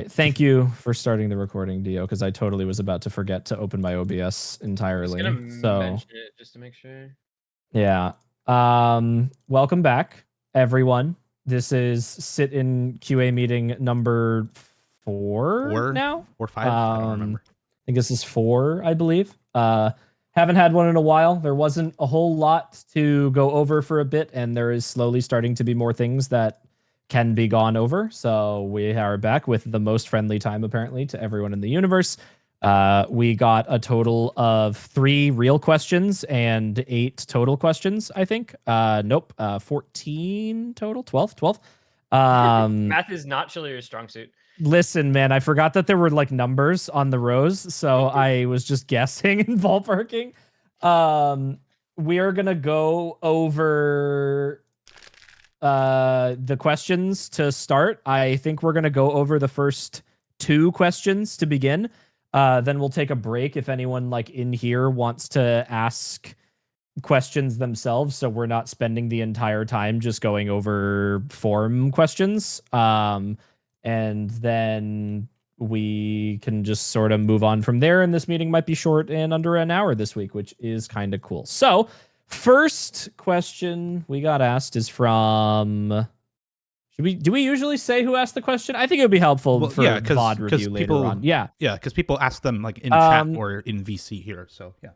Thank you for starting the recording, Dio, because I totally was about to forget to open my OBS I'm entirely. just gonna So mention it just to make sure. yeah. Welcome back, everyone. This is sit in QA meeting number four now. Or five? I don't remember. I think this is 4, I believe. Haven't had one in a while. There wasn't a whole lot to go over for a bit, and there is slowly starting to be more things that can be gone over. So we are back with the most friendly time, apparently, to everyone in the universe. We got a total of 3 real questions and 8 total questions, I think. Nope, 14 total, 12. Math is not Chilier's strong suit. Listen, man, I forgot that there were like numbers on the rows, so I was just guessing and ballparking. We are gonna go over the questions to start. I think we're gonna go over the first 2 questions to begin. Then we'll take a break if anyone like in here wants to ask questions themselves, so we're not spending the entire time just going over form questions. And then we can just sort of move on from there. And this meeting might be short and under an hour this week, which is kind of cool. So, first question we got asked is from. Do we usually say who asked the question? I think it would be helpful for VOD review later on. Yeah, because people ask them like in chat or in VC here. So yeah.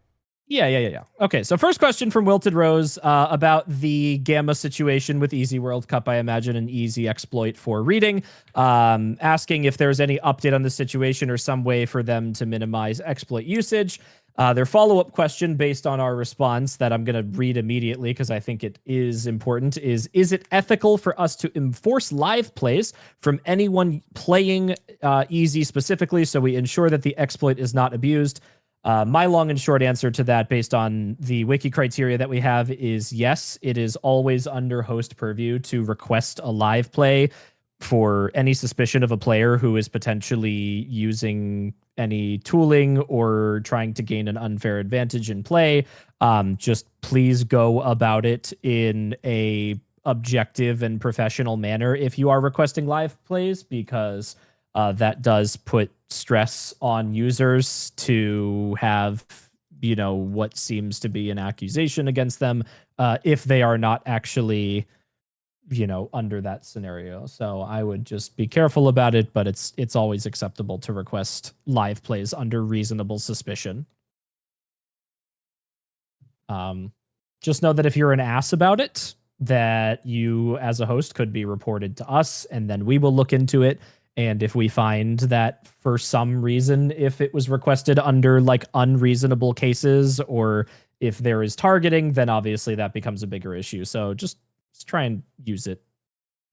Yeah. Okay, so first question from Wilted Rose about the Gamma situation with Easy World Cup. I imagine an easy exploit for reading. Asking if there's any update on the situation or some way for them to minimize exploit usage. Their follow-up question based on our response that I'm going to read immediately because I think it is important is it ethical for us to enforce live plays from anyone playing Easy specifically so we ensure that the exploit is not abused? My long and short answer to that, based on the wiki criteria that we have, is yes. It is always under host purview to request a live play for any suspicion of a player who is potentially using any tooling or trying to gain an unfair advantage in play. Just please go about it in a objective and professional manner if you are requesting live plays, because that does put stress on users to have, what seems to be an accusation against them if they are not actually, under that scenario. So I would just be careful about it, but it's always acceptable to request live plays under reasonable suspicion. Just know that if you're an ass about it, that you as a host could be reported to us, and then we will look into it. And if we find that for some reason, if it was requested under like unreasonable cases or if there is targeting, then obviously that becomes a bigger issue. So just try and use it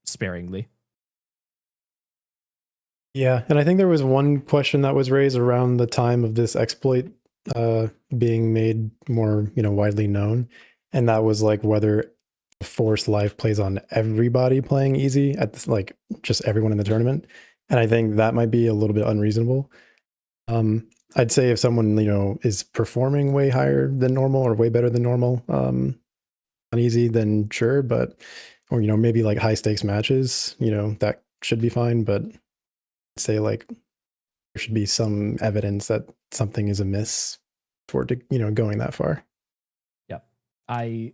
sparingly. Yeah, and I think there was one question that was raised around the time of this exploit being made more, widely known, and that was like whether force live plays on everybody playing Easy at this, like just everyone in the tournament. And I think that might be a little bit unreasonable. I'd say if someone, is performing way higher than normal or way better than normal on Easy, then sure, or maybe like high stakes matches, that should be fine. But I'd say like there should be some evidence that something is amiss for it, going that far. Yeah, a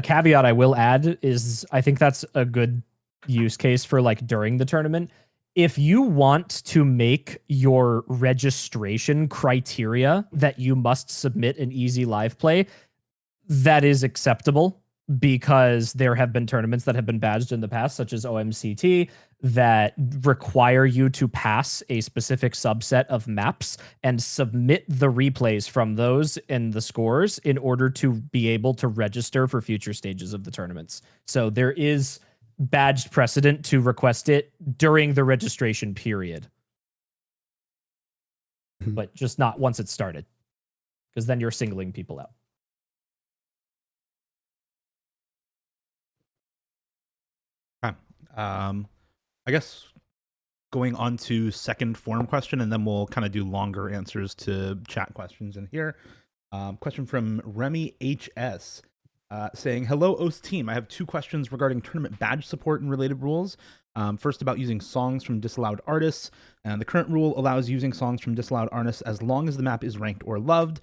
caveat I will add is I think that's a good use case for like during the tournament. If you want to make your registration criteria that you must submit an Easy live play, that is acceptable, because there have been tournaments that have been badged in the past, such as OMCT, that require you to pass a specific subset of maps and submit the replays from those and the scores in order to be able to register for future stages of the tournaments. So there is badged precedent to request it during the registration period, but just not once it's started, because then you're singling people out. I guess going on to second form question, and then we'll kind of do longer answers to chat questions in here. Question from Remy HS. Saying, hello, OS team. I have 2 questions regarding tournament badge support and related rules. First, about using songs from disallowed artists. And the current rule allows using songs from disallowed artists as long as the map is ranked or loved.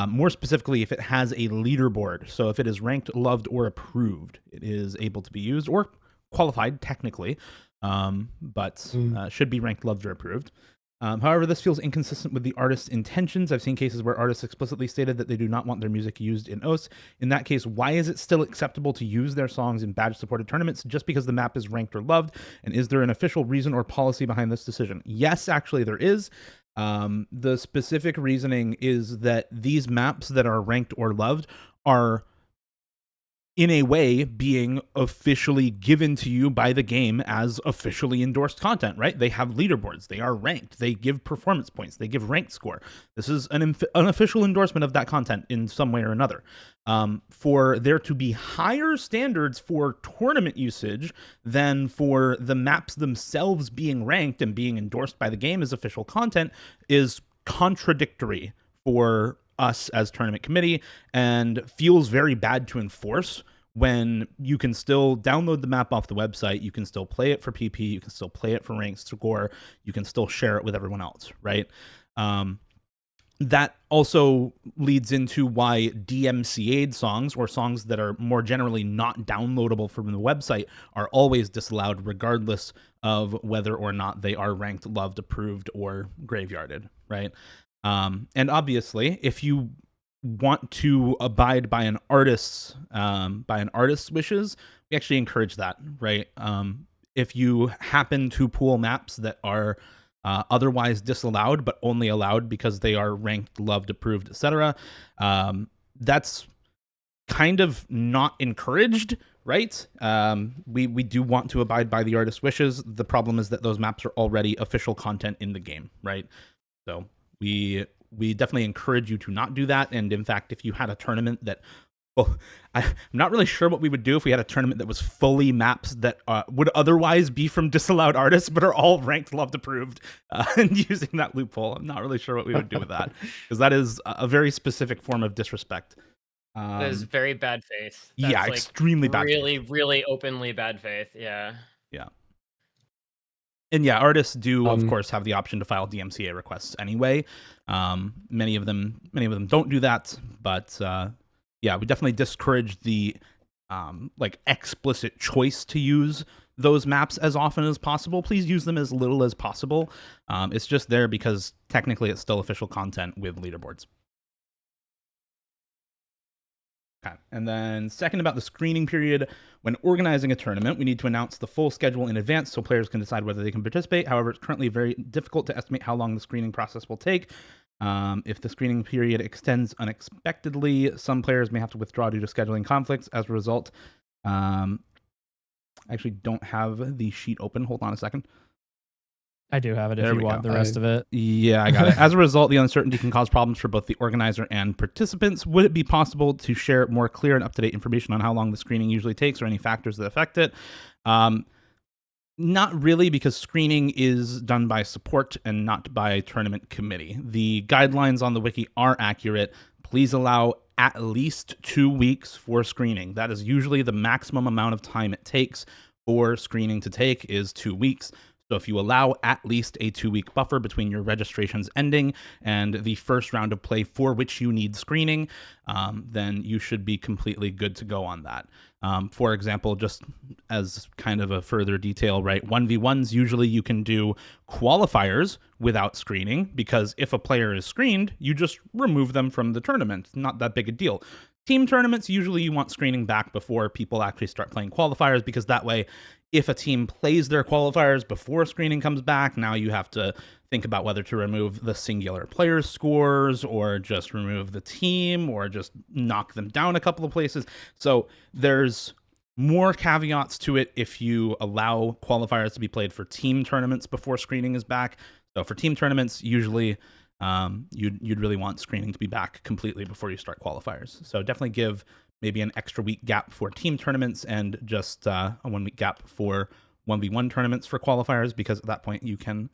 More specifically, if it has a leaderboard. So if it is ranked, loved, or approved, it is able to be used, or qualified technically, but should be ranked, loved, or approved. However, this feels inconsistent with the artist's intentions. I've seen cases where artists explicitly stated that they do not want their music used in OS. In that case, why is it still acceptable to use their songs in badge-supported tournaments just because the map is ranked or loved? And is there an official reason or policy behind this decision? Yes, actually there is. The specific reasoning is that these maps that are ranked or loved are, in a way, being officially given to you by the game as officially endorsed content, right? They have leaderboards, they are ranked, they give performance points, they give ranked score. This is an official endorsement of that content in some way or another. For there to be higher standards for tournament usage than for the maps themselves being ranked and being endorsed by the game as official content is contradictory for us as tournament committee, and feels very bad to enforce when you can still download the map off the website, you can still play it for PP, you can still play it for ranked score, you can still share it with everyone else, right? That also leads into why DMCA'd songs, or songs that are more generally not downloadable from the website, are always disallowed regardless of whether or not they are ranked, loved, approved, or graveyarded, right? And obviously, if you want to abide by an artist's wishes, we actually encourage that, right? If you happen to pool maps that are otherwise disallowed but only allowed because they are ranked, loved, approved, etc., that's kind of not encouraged, right? We do want to abide by the artist's wishes. The problem is that those maps are already official content in the game, right? So we definitely encourage you to not do that. And in fact, if you had a tournament that, well, I'm not really sure what we would do if we had a tournament that was fully maps that would otherwise be from disallowed artists, but are all ranked, loved, approved, and using that loophole. I'm not really sure what we would do with that, because that is a very specific form of disrespect. That is very bad faith. Yeah, That's, extremely bad faith. really, really openly bad faith. Yeah. Yeah. And yeah, artists do, of course, have the option to file DMCA requests anyway. Many of them don't do that, but yeah, we definitely discourage the like explicit choice to use those maps as often as possible. Please use them as little as possible. It's just there because technically it's still official content with leaderboards. Okay. And then second, about the screening period. When organizing a tournament, we need to announce the full schedule in advance so players can decide whether they can participate. However, it's currently very difficult to estimate how long the screening process will take. If the screening period extends unexpectedly, some players may have to withdraw due to scheduling conflicts. As a result, I actually don't have the sheet open. Hold on a second. I do have it if There you we want go. the rest of it. Yeah, I got it. As a result, the uncertainty can cause problems for both the organizer and participants. Would it be possible to share more clear and up-to-date information on how long the screening usually takes or any factors that affect it? Not really, because screening is done by support and not by tournament committee. The guidelines on the wiki are accurate. Please allow at least 2 weeks for screening. That is usually the maximum amount of time it takes for screening to take, is 2 weeks. So if you allow at least a 2-week buffer between your registrations ending and the first round of play for which you need screening, then you should be completely good to go on that. For example, just as kind of a further detail, right? 1v1s, usually you can do qualifiers without screening, because if a player is screened, you just remove them from the tournament. Not that big a deal. Team tournaments, usually you want screening back before people actually start playing qualifiers, because that way, if a team plays their qualifiers before screening comes back, now you have to think about whether to remove the singular player scores or just remove the team or just knock them down a couple of places. So there's more caveats to it if you allow qualifiers to be played for team tournaments before screening is back. So for team tournaments, usually you'd really want screening to be back completely before you start qualifiers. So definitely give maybe an extra week gap for team tournaments and just a 1 week gap for 1v1 tournaments for qualifiers, because at that point you can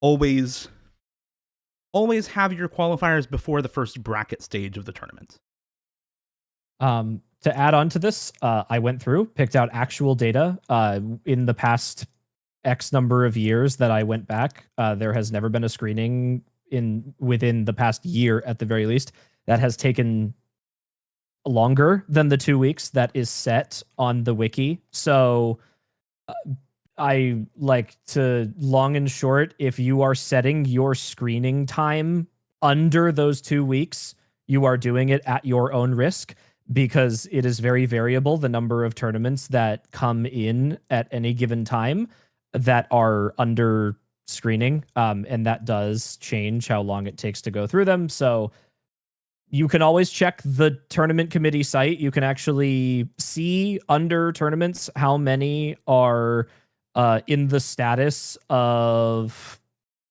always have your qualifiers before the first bracket stage of the tournament. To add on to this, I went through, picked out actual data in the past X number of years that I went back, there has never been a screening within the past year at the very least that has taken longer than the 2 weeks that is set on the wiki. So I like to, long and short, if you are setting your screening time under those 2 weeks, you are doing it at your own risk, because it is very variable, the number of tournaments that come in at any given time that are under screening. And that does change how long it takes to go through them. So you can always check the tournament committee site. You can actually see under tournaments how many are in the status of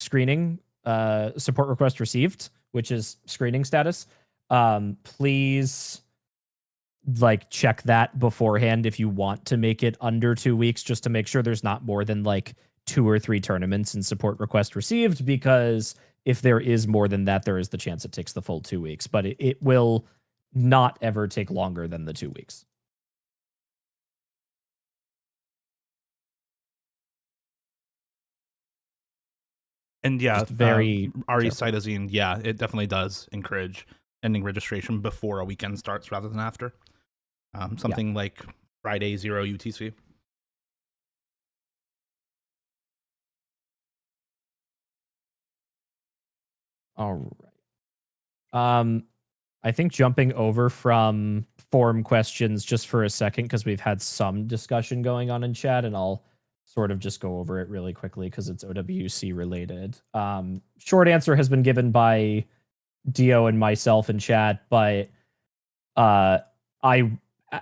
screening, support request received, which is screening status. Please like check that beforehand if you want to make it under 2 weeks, just to make sure there's not more than like 2 or 3 tournaments in support request received, because if there is more than that, there is the chance it takes the full 2 weeks, but it will not ever take longer than the 2 weeks. And yeah, Just very Ari careful. Cytosine, yeah, it definitely does encourage ending registration before a weekend starts rather than after. Something like Friday 0 UTC. All right. I think jumping over from forum questions just for a second, because we've had some discussion going on in chat, and I'll sort of just go over it really quickly because it's OWC related. Short answer has been given by Dio and myself in chat, but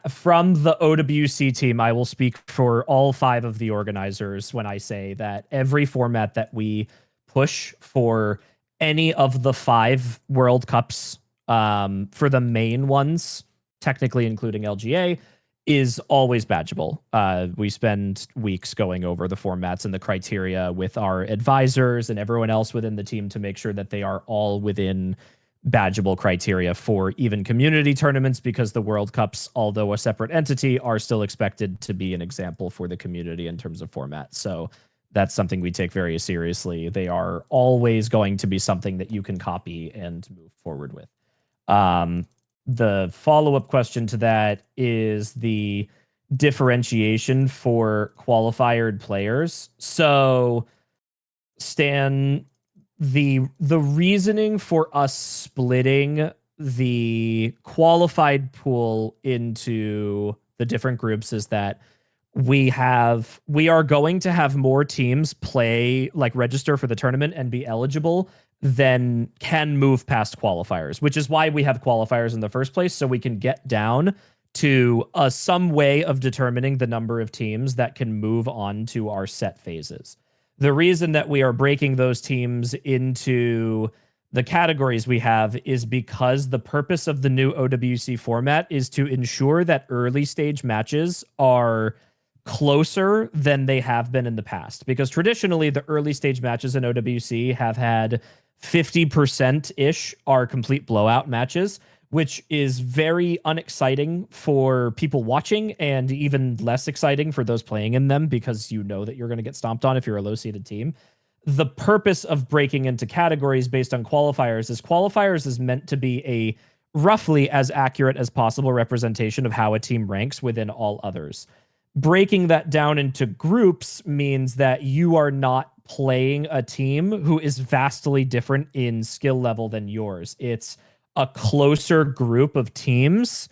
from the OWC team, I will speak for all 5 of the organizers when I say that every format that we push for any of the 5 World Cups, for the main ones, technically including LGA, is always badgeable. We spend weeks going over the formats and the criteria with our advisors and everyone else within the team to make sure that they are all within badgeable criteria for even community tournaments, because the World Cups, although a separate entity, are still expected to be an example for the community in terms of format. So that's something we take very seriously. They are always going to be something that you can copy and move forward with. The follow-up question to that is the differentiation for qualified players. So, Stan, the reasoning for us splitting the qualified pool into the different groups is that we are going to have more teams play, like register for the tournament and be eligible than can move past qualifiers, which is why we have qualifiers in the first place, so we can get down to some way of determining the number of teams that can move on to our set phases. The reason that we are breaking those teams into the categories we have is because the purpose of the new OWC format is to ensure that early stage matches are closer than they have been in the past. Because traditionally, the early stage matches in OWC have had 50%-ish are complete blowout matches, which is very unexciting for people watching and even less exciting for those playing in them, because you know that you're going to get stomped on if you're a low-seeded team. The purpose of breaking into categories based on qualifiers is meant to be a roughly as accurate as possible representation of how a team ranks within all others. Breaking that down into groups means that you are not playing a team who is vastly different in skill level than yours. It's a closer group of teams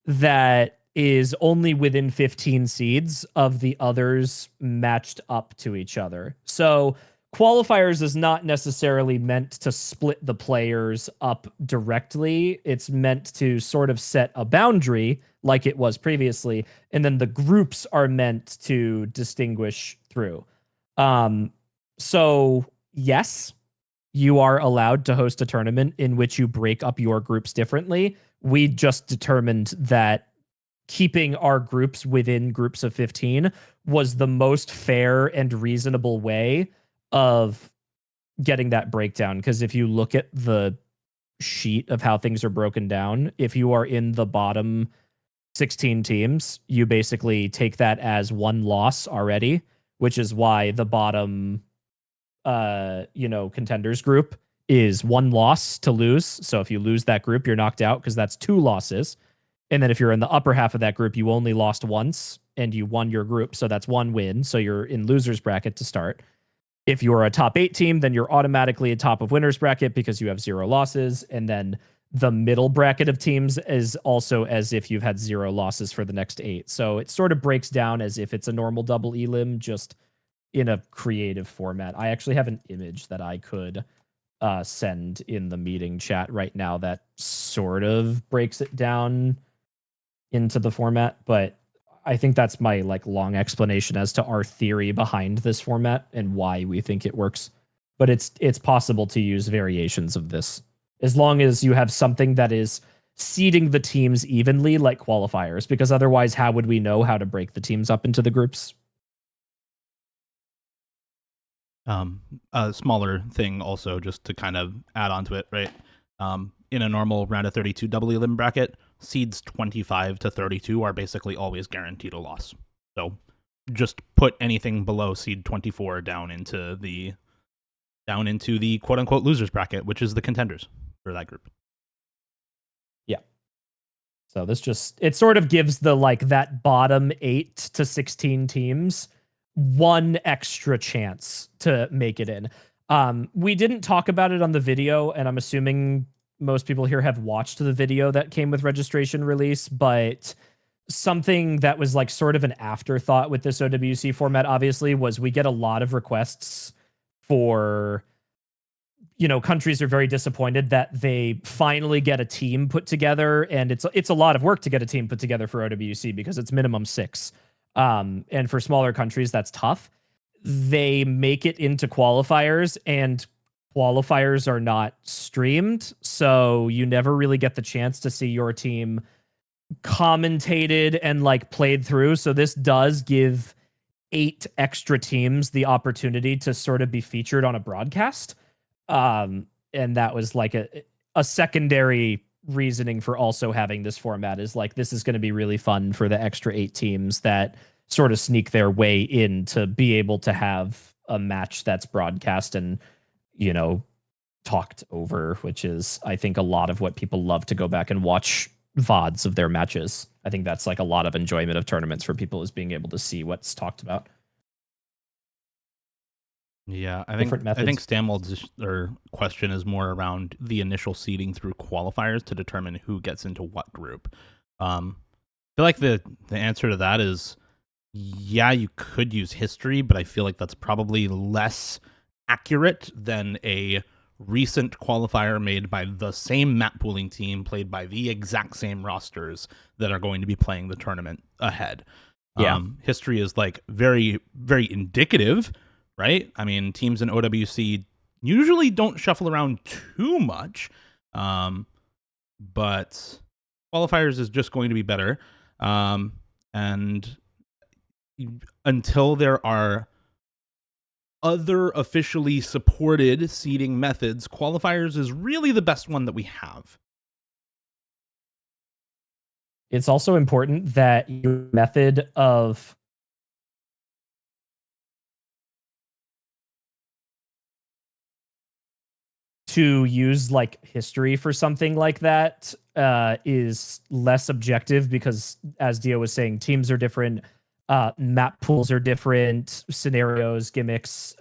that is only within 15 seeds of the others matched up to each other. So qualifiers is not necessarily meant to split the players up directly. It's meant to sort of set a boundary like it was previously, and then the groups are meant to distinguish through. So yes, you are allowed to host a tournament in which you break up your groups differently. We just determined that keeping our groups within groups of 15 was the most fair and reasonable way of getting that breakdown. Because if you look at the sheet of how things are broken down, if you are in the bottom 16 teams, you basically take that as one loss already, which is why the bottom contenders group is 1 loss to lose. So if you lose that group, you're knocked out because that's 2 losses. And then if you're in the upper half of that group, you only lost once and you won your group. So that's 1 win. So you're in loser's bracket to start. If you're a top 8 team, then you're automatically a top of winner's bracket because you have 0 losses. And then the middle bracket of teams is also as if you've had 0 losses for the next 8. So it sort of breaks down as if it's a normal double elim, just in a creative format. I actually have an image that I could send in the meeting chat right now that sort of breaks it down into the format, but I think that's my long explanation as to our theory behind this format and why we think it works. But it's possible to use variations of this as long as you have something that is seeding the teams evenly, like qualifiers, because otherwise how would we know how to break the teams up into the groups? A smaller thing also, just to kind of add on to it, right? In a normal round of 32 double elim bracket, seeds 25 to 32 are basically always guaranteed a loss. So just put anything below seed 24 down into the quote unquote losers bracket, which is the contenders for that group. Yeah. So it sort of gives the that bottom 8 to 16 teams 1 extra chance to make it in. We didn't talk about it on the video, and I'm assuming most people here have watched the video that came with registration release, but something that was sort of an afterthought with this OWC format, obviously, was we get a lot of requests for, countries are very disappointed that they finally get a team put together, and it's a lot of work to get a team put together for OWC because it's minimum 6. And for smaller countries, that's tough. They make it into qualifiers, and qualifiers are not streamed, so you never really get the chance to see your team commentated and played through. So this does give 8 extra teams the opportunity to sort of be featured on a broadcast. And that was a secondary reasoning for also having this format, is this is going to be really fun for the extra 8 teams that sort of sneak their way in to be able to have a match that's broadcast and talked over, which is, I think, a lot of what people love to go back and watch VODs of their matches. I think that's a lot of enjoyment of tournaments for people, is being able to see what's talked about. Yeah, I think Stamwold's question is more around the initial seeding through qualifiers to determine who gets into what group. I feel like the answer to that is, yeah, you could use history, but I feel like that's probably less accurate than a recent qualifier made by the same map pooling team, played by the exact same rosters that are going to be playing the tournament ahead. Yeah. History is very, very indicative, right? I mean, teams in OWC usually don't shuffle around too much, but qualifiers is just going to be better. And until there are other officially supported seeding methods, qualifiers is really the best one that we have. It's also important that your method of to use history for something like that is less objective, because, as Dio was saying, teams are different, map pools are different, scenarios, gimmicks,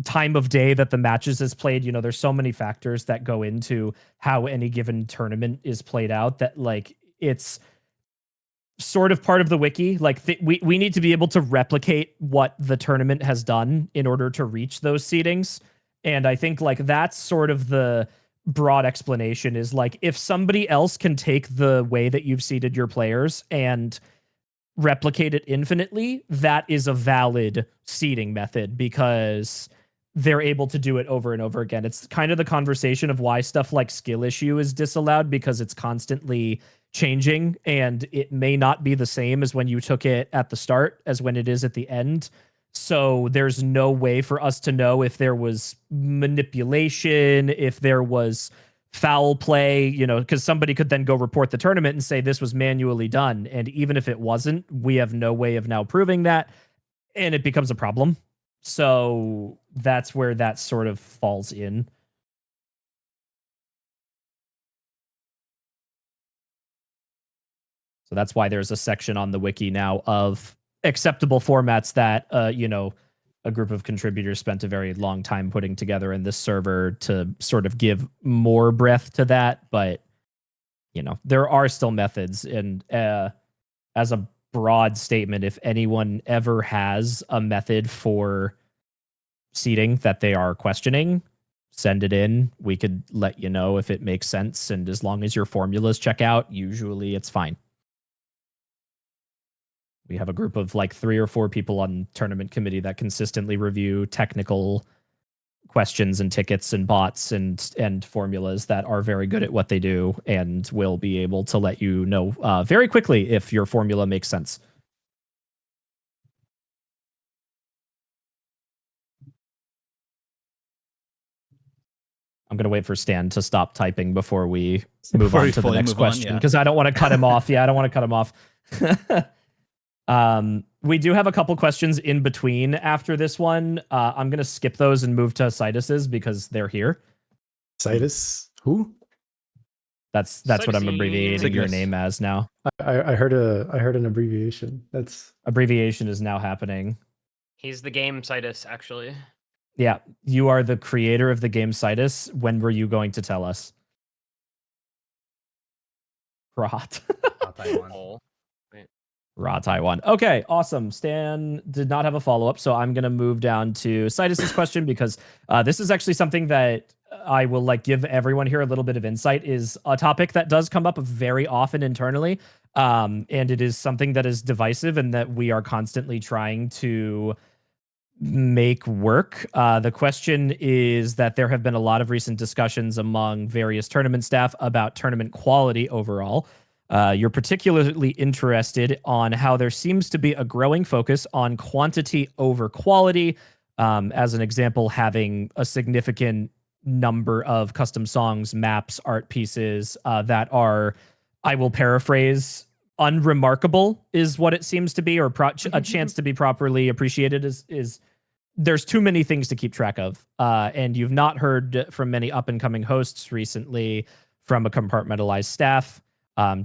time of day that the matches is played. There's so many factors that go into how any given tournament is played out that it's sort of part of the wiki. We need to be able to replicate what the tournament has done in order to reach those seedings. And I think that's sort of the broad explanation, is if somebody else can take the way that you've seeded your players and replicate it infinitely, that is a valid seeding method, because they're able to do it over and over again. It's kind of the conversation of why stuff like skill issue is disallowed, because it's constantly changing and it may not be the same as when you took it at the start as when it is at the end. So there's no way for us to know if there was manipulation, if there was foul play, because somebody could then go report the tournament and say this was manually done. And even if it wasn't, we have no way of now proving that. and it becomes a problem. So that's where that sort of falls in. So that's why there's a section on the wiki now of acceptable formats that, a group of contributors spent a very long time putting together in this server to sort of give more breadth to that. But, there are still methods. And as a broad statement, if anyone ever has a method for seeding that they are questioning, send it in. We could let you know if it makes sense. And as long as your formulas check out, usually it's fine. We have a group of like 3 or 4 people on tournament committee that consistently review technical questions and tickets and bots and formulas that are very good at what they do and will be able to let you know very quickly if your formula makes sense. I'm going to wait for Stan to stop typing before we move on to the next question because I don't want to cut him off. Yeah, I don't want to cut him off. We do have a couple questions in between after this one. I'm going to skip those and move to Citus's because they're here. Citus? Who? That's what I'm abbreviating your name as now. I heard an abbreviation. That's abbreviation is now happening. He's the game Citus, actually. Yeah, you are the creator of the game Citus. When were you going to tell us? Rot. Raw Taiwan. Okay, awesome. Stan did not have a follow-up, so I'm going to move down to Citus's question because this is actually something that I will give everyone here a little bit of insight, is a topic that does come up very often internally, and it is something that is divisive and that we are constantly trying to make work. The question is that there have been a lot of recent discussions among various tournament staff about tournament quality overall. You're particularly interested on how there seems to be a growing focus on quantity over quality. As an example, having a significant number of custom songs, maps, art pieces that are, I will paraphrase, unremarkable is what it seems to be, or a chance to be properly appreciated is there's too many things to keep track of. And you've not heard from many up-and-coming hosts recently from a compartmentalized staff.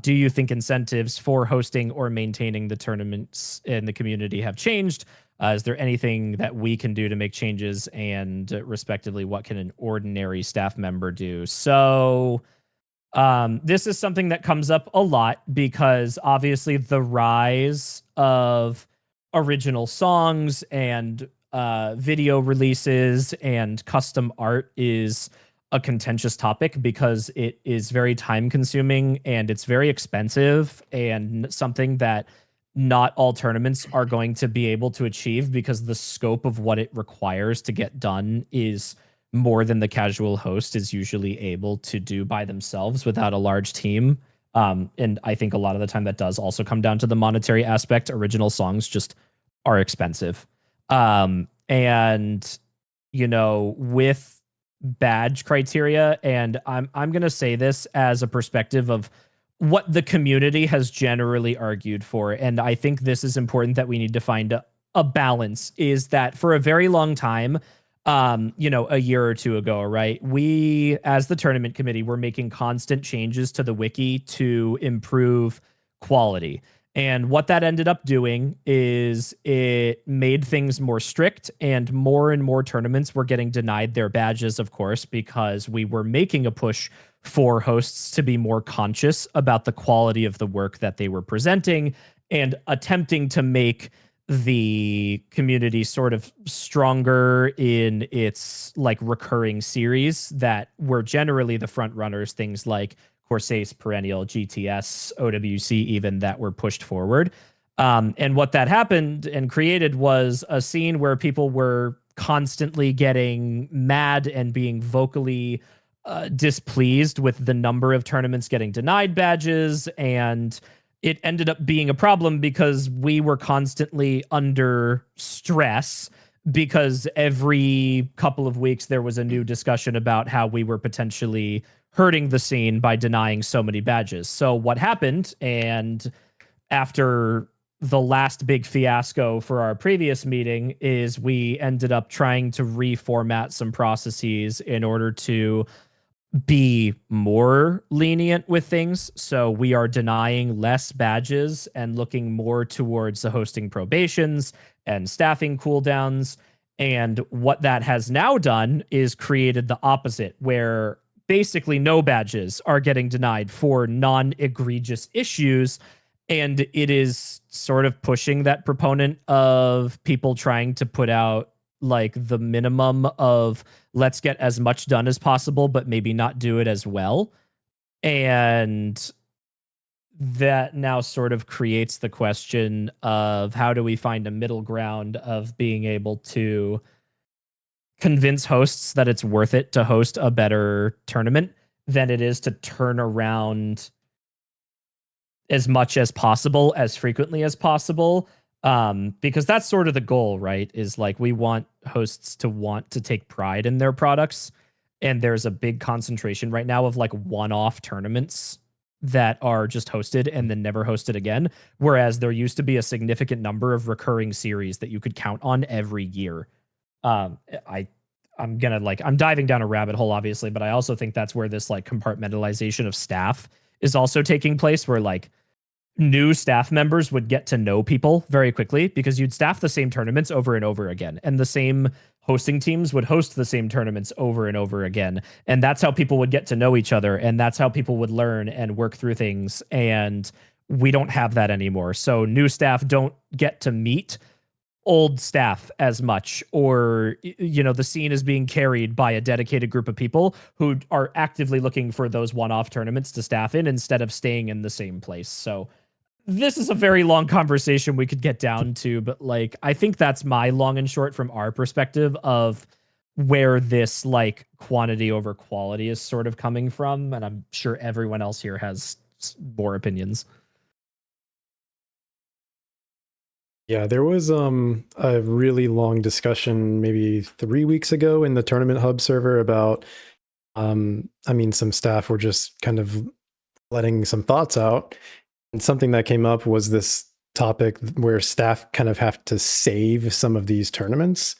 Do you think incentives for hosting or maintaining the tournaments in the community have changed? Is there anything that we can do to make changes? And respectively, what can an ordinary staff member do? So this is something that comes up a lot because obviously the rise of original songs and video releases and custom art is a contentious topic because it is very time consuming and it's very expensive and something that not all tournaments are going to be able to achieve because the scope of what it requires to get done is more than the casual host is usually able to do by themselves without a large team. And I think a lot of the time that does also come down to the monetary aspect. Original songs just are expensive. And, with badge criteria, and I'm going to say this as a perspective of what the community has generally argued for, and I think this is important that we need to find a balance, is that for a very long time, a year or two ago, right, we as the tournament committee were making constant changes to the wiki to improve quality. And what that ended up doing is it made things more strict, and more tournaments were getting denied their badges, of course, because we were making a push for hosts to be more conscious about the quality of the work that they were presenting and attempting to make the community sort of stronger in its recurring series that were generally the front runners, things like Corsace, Perennial, GTS, OWC even, that were pushed forward. And what that happened and created was a scene where people were constantly getting mad and being vocally displeased with the number of tournaments getting denied badges. And it ended up being a problem because we were constantly under stress because every couple of weeks there was a new discussion about how we were potentially hurting the scene by denying so many badges. So what happened, and after the last big fiasco for our previous meeting is we ended up trying to reformat some processes in order to be more lenient with things. So we are denying less badges and looking more towards the hosting probations and staffing cooldowns. And what that has now done is created the opposite, where basically no badges are getting denied for non-egregious issues. And it is sort of pushing that proponent of people trying to put out like the minimum of let's get as much done as possible, but maybe not do it as well. And that now sort of creates the question of how do we find a middle ground of being able to convince hosts that it's worth it to host a better tournament than it is to turn around as much as possible, as frequently as possible. Because that's sort of the goal, right? Is like we want hosts to want to take pride in their products. And there's a big concentration right now of like one-off tournaments that are just hosted and then never hosted again. Whereas there used to be a significant number of recurring series that you could count on every year. I'm diving down a rabbit hole, obviously, but I also think that's where this like compartmentalization of staff is also taking place, where like new staff members would get to know people very quickly because you'd staff the same tournaments over and over again, and the same hosting teams would host the same tournaments over and over again. And that's how people would get to know each other, and that's how people would learn and work through things. And we don't have that anymore. So new staff don't get to meet old staff as much, or the scene is being carried by a dedicated group of people who are actively looking for those one-off tournaments to staff in instead of staying in the same place. So this is a very long conversation we could get down to, but like I think that's my long and short from our perspective of where this like quantity over quality is sort of coming from, and I'm sure everyone else here has more opinions. Yeah, there was a really long discussion maybe 3 weeks ago in the Tournament Hub server about some staff were just kind of letting some thoughts out. And something that came up was this topic where staff kind of have to save some of these tournaments,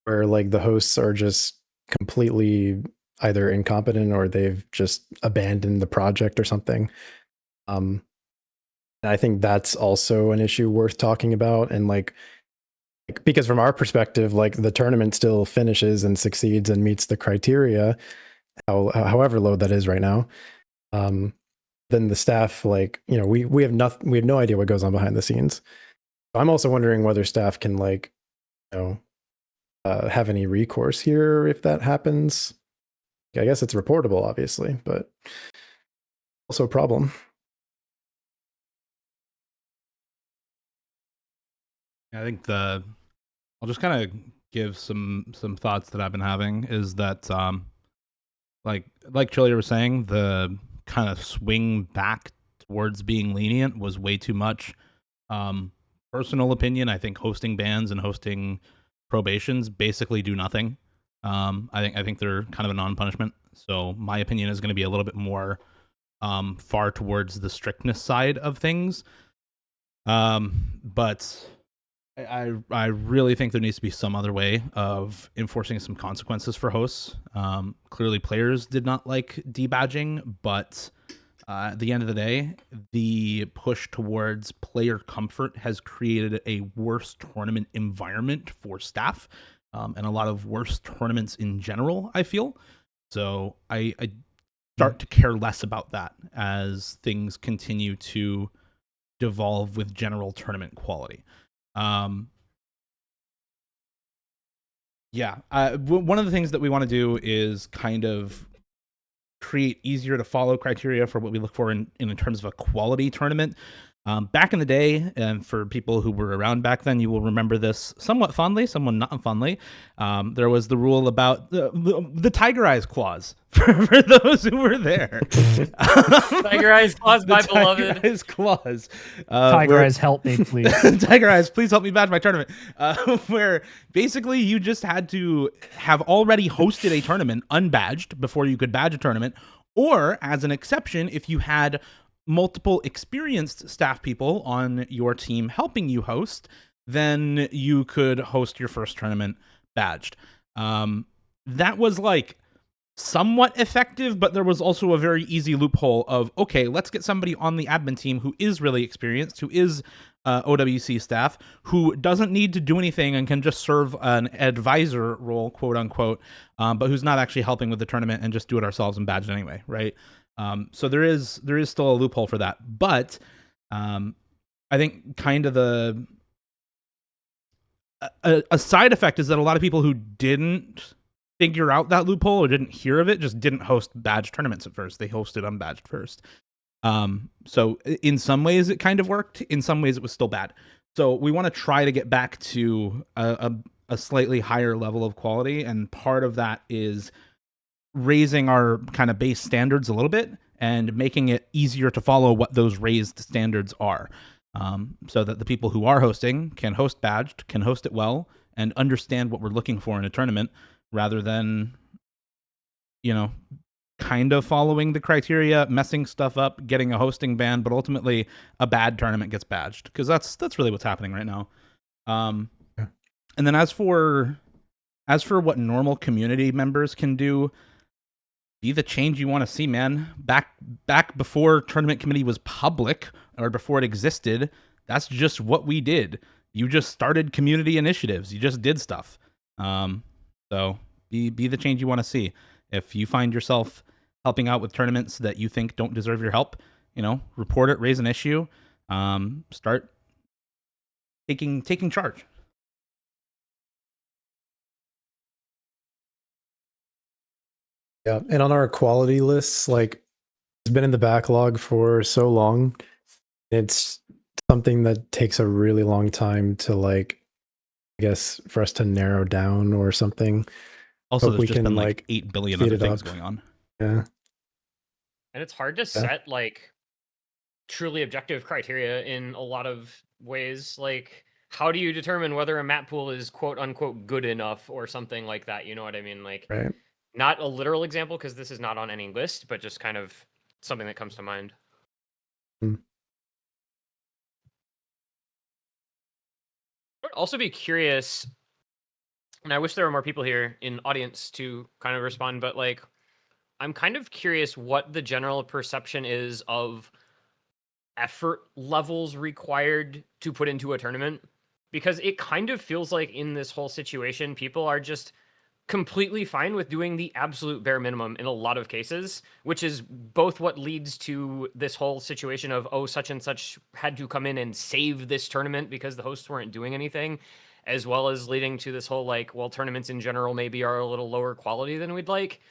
where like the hosts are just completely either incompetent or they've just abandoned the project or something. And I think that's also an issue worth talking about. And like because from our perspective, like the tournament still finishes and succeeds and meets the criteria, however low that is right now. Then the staff, like, we have no idea what goes on behind the scenes. I'm also wondering whether staff can have any recourse here if that happens. I guess it's reportable, obviously, but also a problem. I think I'll just kind of give some thoughts that I've been having is that like Chillier was saying, the kind of swing back towards being lenient was way too much. Personal opinion, I think hosting bans and hosting probations basically do nothing. I think they're kind of a non-punishment. So my opinion is going to be a little bit more far towards the strictness side of things. But I really think there needs to be some other way of enforcing some consequences for hosts. Clearly, players did not like debadging, but at the end of the day, the push towards player comfort has created a worse tournament environment for staff, and a lot of worse tournaments in general, I feel. So I start to care less about that as things continue to devolve with general tournament quality. One of the things that we want to do is kind of create easier to follow criteria for what we look for in terms of a quality tournament. Back in the day, and for people who were around back then, you will remember this somewhat fondly, somewhat not fondly. There was the rule about the Tiger Eyes clause for those who were there. Tiger Eyes clause, my beloved. Tiger Eyes clause. Tiger Eyes, help me, please. Tiger Eyes, please help me badge my tournament. Where basically you just had to have already hosted a tournament unbadged before you could badge a tournament, or as an exception, if you had multiple experienced staff people on your team helping you host, then you could host your first tournament badged. That was like somewhat effective, but there was also a very easy loophole of, okay, let's get somebody on the admin team who is really experienced, who is OWC staff, who doesn't need to do anything and can just serve an advisor role, quote unquote, but who's not actually helping with the tournament and just do it ourselves and badge it anyway, right? So there is still a loophole for that, but I think kind of a side effect is that a lot of people who didn't figure out that loophole or didn't hear of it just didn't host badge tournaments at first. They hosted unbadged first. So in some ways it kind of worked. In some ways it was still bad. So we want to try to get back to a slightly higher level of quality, and part of that is raising our kind of base standards a little bit and making it easier to follow what those raised standards are, so that the people who are hosting can host badged, can host it well, and understand what we're looking for in a tournament, rather than, kind of following the criteria, messing stuff up, getting a hosting ban, but ultimately a bad tournament gets badged, because that's really what's happening right now. Yeah. And then as for what normal community members can do, be the change you want to see, man. Back before Tournament Committee was public, or before it existed, that's just what we did. You just started community initiatives. You just did stuff. So be the change you want to see. If you find yourself helping out with tournaments that you think don't deserve your help, report it, raise an issue, start taking charge. Yeah, and on our quality lists, like, it's been in the backlog for so long. It's something that takes a really long time to, like, I guess, for us to narrow down or something. Also, Hope there's we just can, been like like, 8 billion speed other it things up. going on. Yeah. And it's hard to set like truly objective criteria in a lot of ways. Like, how do you determine whether a map pool is quote unquote good enough or something like that? You know what I mean? Like, Right. not a literal example because this is not on any list, but just kind of something that comes to mind. Hmm. I would also be curious, and I wish there were more people here in audience to kind of respond, but like, I'm kind of curious what the general perception is of effort levels required to put into a tournament, because it kind of feels like in this whole situation, people are just completely fine with doing the absolute bare minimum in a lot of cases, which is both what leads to this whole situation of, oh, such and such had to come in and save this tournament because the hosts weren't doing anything, as well as leading to this whole, like, well, tournaments in general maybe are a little lower quality than we'd like.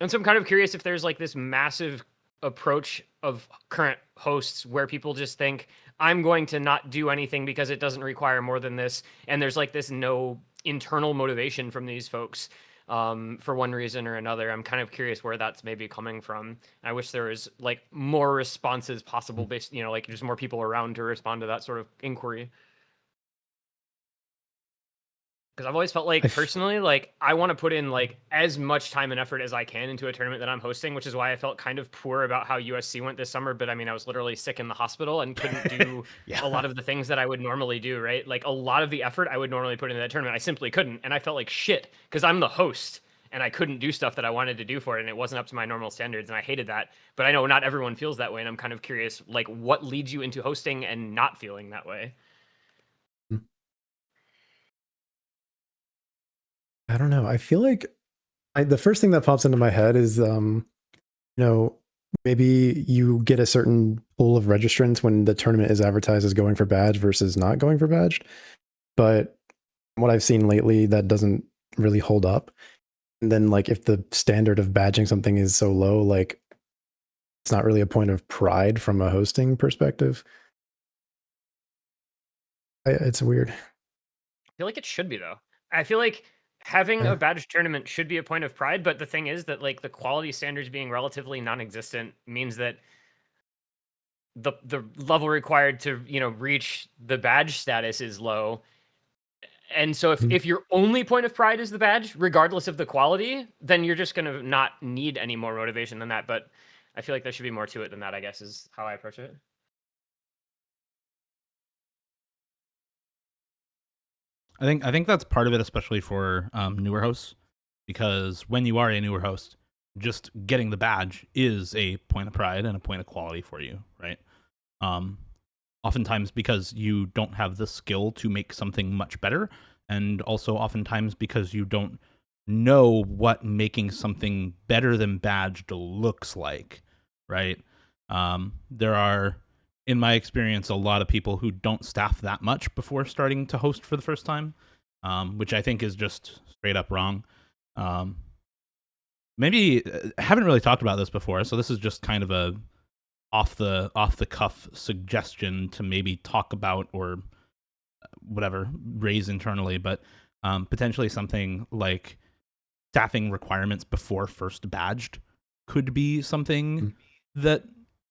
And so I'm kind of curious if there's like this massive approach of current hosts where people just think, I'm going to not do anything because it doesn't require more than this. And there's like this no internal motivation from these folks for one reason or another. I'm kind of curious where that's maybe coming from. I wish there was like more responses possible based, like just more people around to respond to that sort of inquiry. Because I've always felt like, personally, like, I want to put in like as much time and effort as I can into a tournament that I'm hosting, which is why I felt kind of poor about how USC went this summer. But I mean, I was literally sick in the hospital and couldn't do Yeah. a lot of the things that I would normally do, right? Like, a lot of the effort I would normally put into that tournament, I simply couldn't. And I felt like shit because I'm the host and I couldn't do stuff that I wanted to do for it. And it wasn't up to my normal standards. And I hated that. But I know not everyone feels that way. And I'm kind of curious, like, what leads you into hosting and not feeling that way? I don't know. I feel like the first thing that pops into my head is, maybe you get a certain pool of registrants when the tournament is advertised as going for badge versus not going for badge. But what I've seen lately, that doesn't really hold up. And then, like, if the standard of badging something is so low, like, it's not really a point of pride from a hosting perspective. It's weird. I feel like it should be, though. I feel like having a badge tournament should be a point of pride, but the thing is that, like, the quality standards being relatively non-existent means that the level required to, reach the badge status is low. And so if your only point of pride is the badge, regardless of the quality, then you're just going to not need any more motivation than that. But I feel like there should be more to it than that, I guess, is how I approach it. I think that's part of it, especially for newer hosts, because when you are a newer host, just getting the badge is a point of pride and a point of quality for you, right? Oftentimes because you don't have the skill to make something much better, and also oftentimes because you don't know what making something better than badged looks like, right? There are, in my experience, a lot of people who don't staff that much before starting to host for the first time, which I think is just straight up wrong. Maybe haven't really talked about this before, so this is just kind of a off the cuff suggestion to maybe talk about or whatever raise internally, but potentially something like staffing requirements before first badged could be something that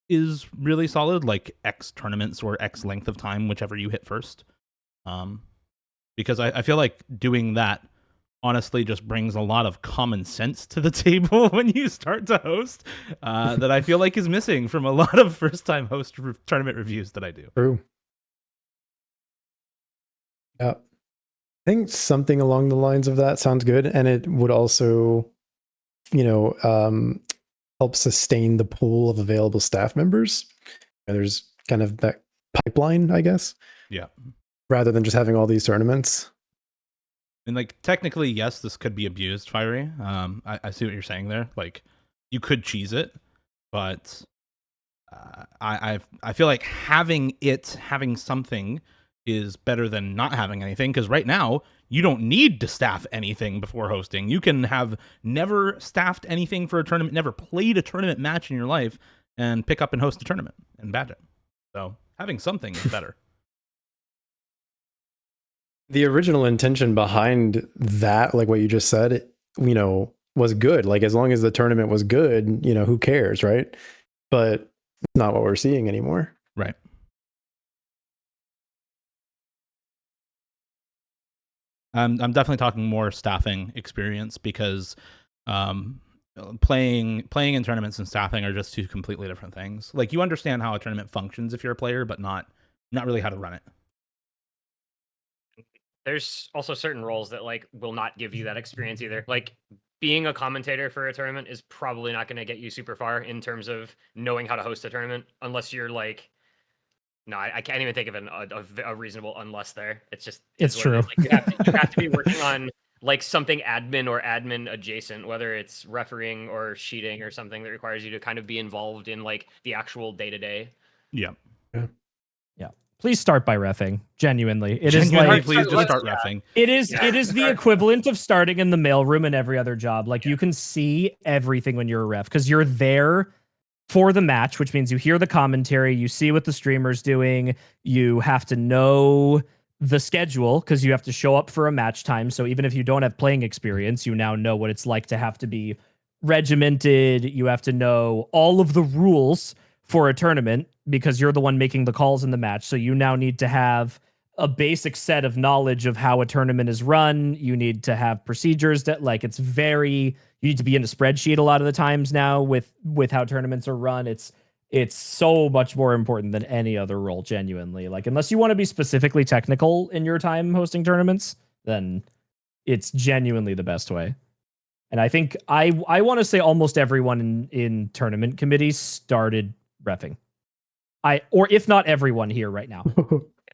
is really solid, like X tournaments or X length of time, whichever you hit first. Because I feel like doing that honestly just brings a lot of common sense to the table when you start to host that I feel like is missing from a lot of first-time host tournament reviews that I do. True. Yeah. I think something along the lines of that sounds good. And it would also, help sustain the pool of available staff members. And there's kind of that pipeline, I guess. Yeah. Rather than just having all these tournaments. And like technically, yes, this could be abused, Fiery. I see what you're saying there. Like you could cheese it, but I feel like having something is better than not having anything, because right now you don't need to staff anything before hosting. You can have never staffed anything for a tournament, never played a tournament match in your life, and pick up and host a tournament and badge it. So having something is better. The original intention behind that, like what you just said, was good. Like as long as the tournament was good, who cares, right? But it's not what we're seeing anymore. Right. I'm definitely talking more staffing experience, because playing in tournaments and staffing are just two completely different things. Like you understand how a tournament functions if you're a player, but not really how to run it. There's also certain roles that like will not give you that experience either. Like being a commentator for a tournament is probably not going to get you super far in terms of knowing how to host a tournament, unless you're like, no, I can't even think of a reasonable unless there. It's just It's true. Like, you have to be working on like something admin or admin adjacent, whether it's refereeing or sheeting or something that requires you to kind of be involved in like the actual day to day. Yeah. Please start by reffing. Genuinely, Please just start reffing. It is the equivalent of starting in the mailroom in every other job. Like you can see everything when you're a ref because you're there for the match, which means you hear the commentary, you see what the streamer's doing, you have to know the schedule because you have to show up for a match time. So even if you don't have playing experience, you now know what it's like to have to be regimented. You have to know all of the rules for a tournament because you're the one making the calls in the match. So you now need to have a basic set of knowledge of how a tournament is run. You need to have procedures that like you need to be in a spreadsheet a lot of the times now with how tournaments are run. It's so much more important than any other role, genuinely. Like unless you want to be specifically technical in your time hosting tournaments, then it's genuinely the best way. And I think I want to say almost everyone in tournament committees started reffing. Or if not everyone here right now.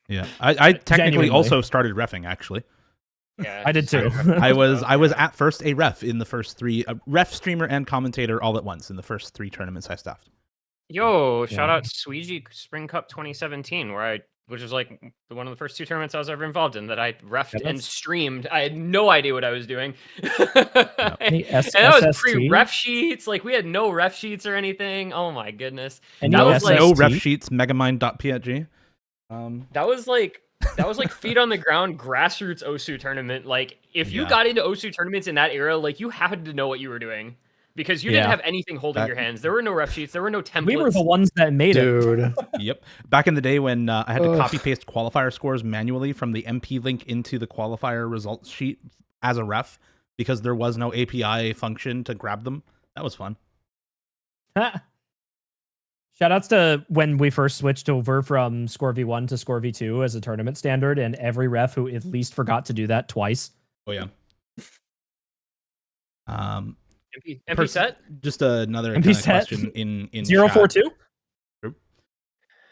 Yeah, I technically Genuinely. also started reffing actually. Yeah, I did too. I was at first a ref in the first three, ref, streamer, and commentator all at once in the first three tournaments I staffed. Yo, shout out Sweegie Spring Cup 2017, which was like one of the first two tournaments I was ever involved in that I refed and streamed. I had no idea what I was doing. And that was pre-ref sheets. Like we had no ref sheets or anything. Oh my goodness. And that was like no ref sheets, megamind.png. That was like feet on the ground grassroots OSU tournament. Like if you got into OSU tournaments in that era, like you had to know what you were doing. Because you didn't have anything holding your hands. There were no ref sheets. There were no templates. We were the ones that made it. Yep. Back in the day when I had to copy paste qualifier scores manually from the MP link into the qualifier results sheet as a ref because there was no API function to grab them. That was fun. Shoutouts to when we first switched over from Score V1 to Score V2 as a tournament standard, and every ref who at least forgot to do that twice. Oh yeah. MP set? Just another MP kind of set? question in 042?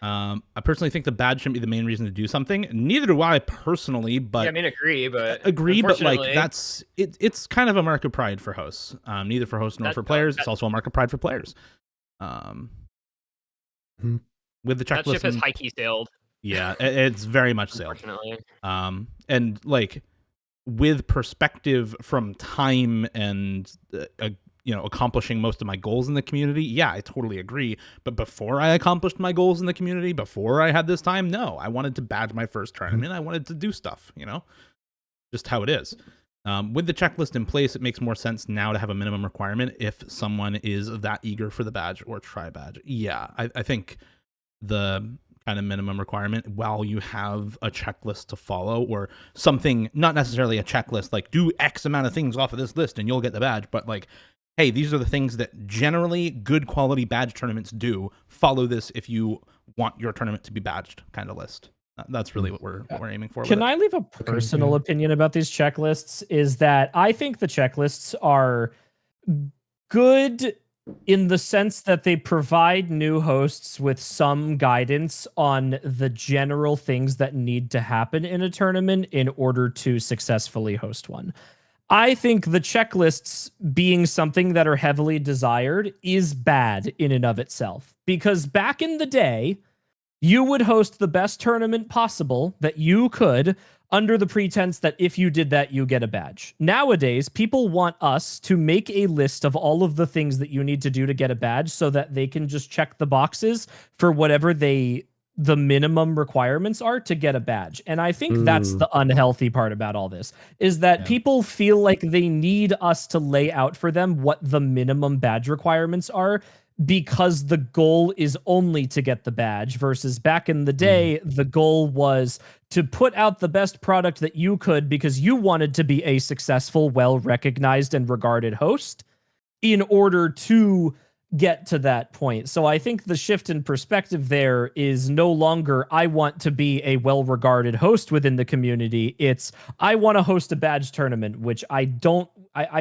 I personally think the badge shouldn't be the main reason to do something. Neither do I personally, but Yeah, I mean, agree, but but like unfortunately- that's it. It's kind of a mark of pride for hosts. Neither for hosts nor for players. It's also a mark of pride for players. With the that checklist, ship has high key sailed. yeah, it's very much sailed. Unfortunately, And like with perspective from time and accomplishing most of my goals in the community, yeah, I totally agree. But before I accomplished my goals in the community, before I had this time, no, I wanted to badge my first tournament. I wanted to do stuff, just how it is. With the checklist in place, it makes more sense now to have a minimum requirement if someone is that eager for the badge or try badge. Yeah, I think the kind of minimum requirement, while you have a checklist to follow or something, not necessarily a checklist like do X amount of things off of this list and you'll get the badge, but like, hey, these are the things that generally good quality badge tournaments do. Follow this if you want your tournament to be badged kind of list. That's really what we're aiming for. Can I leave a personal opinion about these checklists? Is that I think the checklists are good in the sense that they provide new hosts with some guidance on the general things that need to happen in a tournament in order to successfully host one. I think the checklists being something that are heavily desired is bad in and of itself, because back in the day, you would host the best tournament possible that you could under the pretense that if you did that, you get a badge. Nowadays, people want us to make a list of all of the things that you need to do to get a badge so that they can just check the boxes for whatever the minimum requirements are to get a badge. And I think that's the unhealthy part about all this, is that people feel like they need us to lay out for them what the minimum badge requirements are, because the goal is only to get the badge, versus back in the day, the goal was to put out the best product that you could because you wanted to be a successful, well-recognized and regarded host in order to get to that point. So I think the shift in perspective there is no longer, I want to be a well-regarded host within the community. It's, I want to host a badge tournament, which I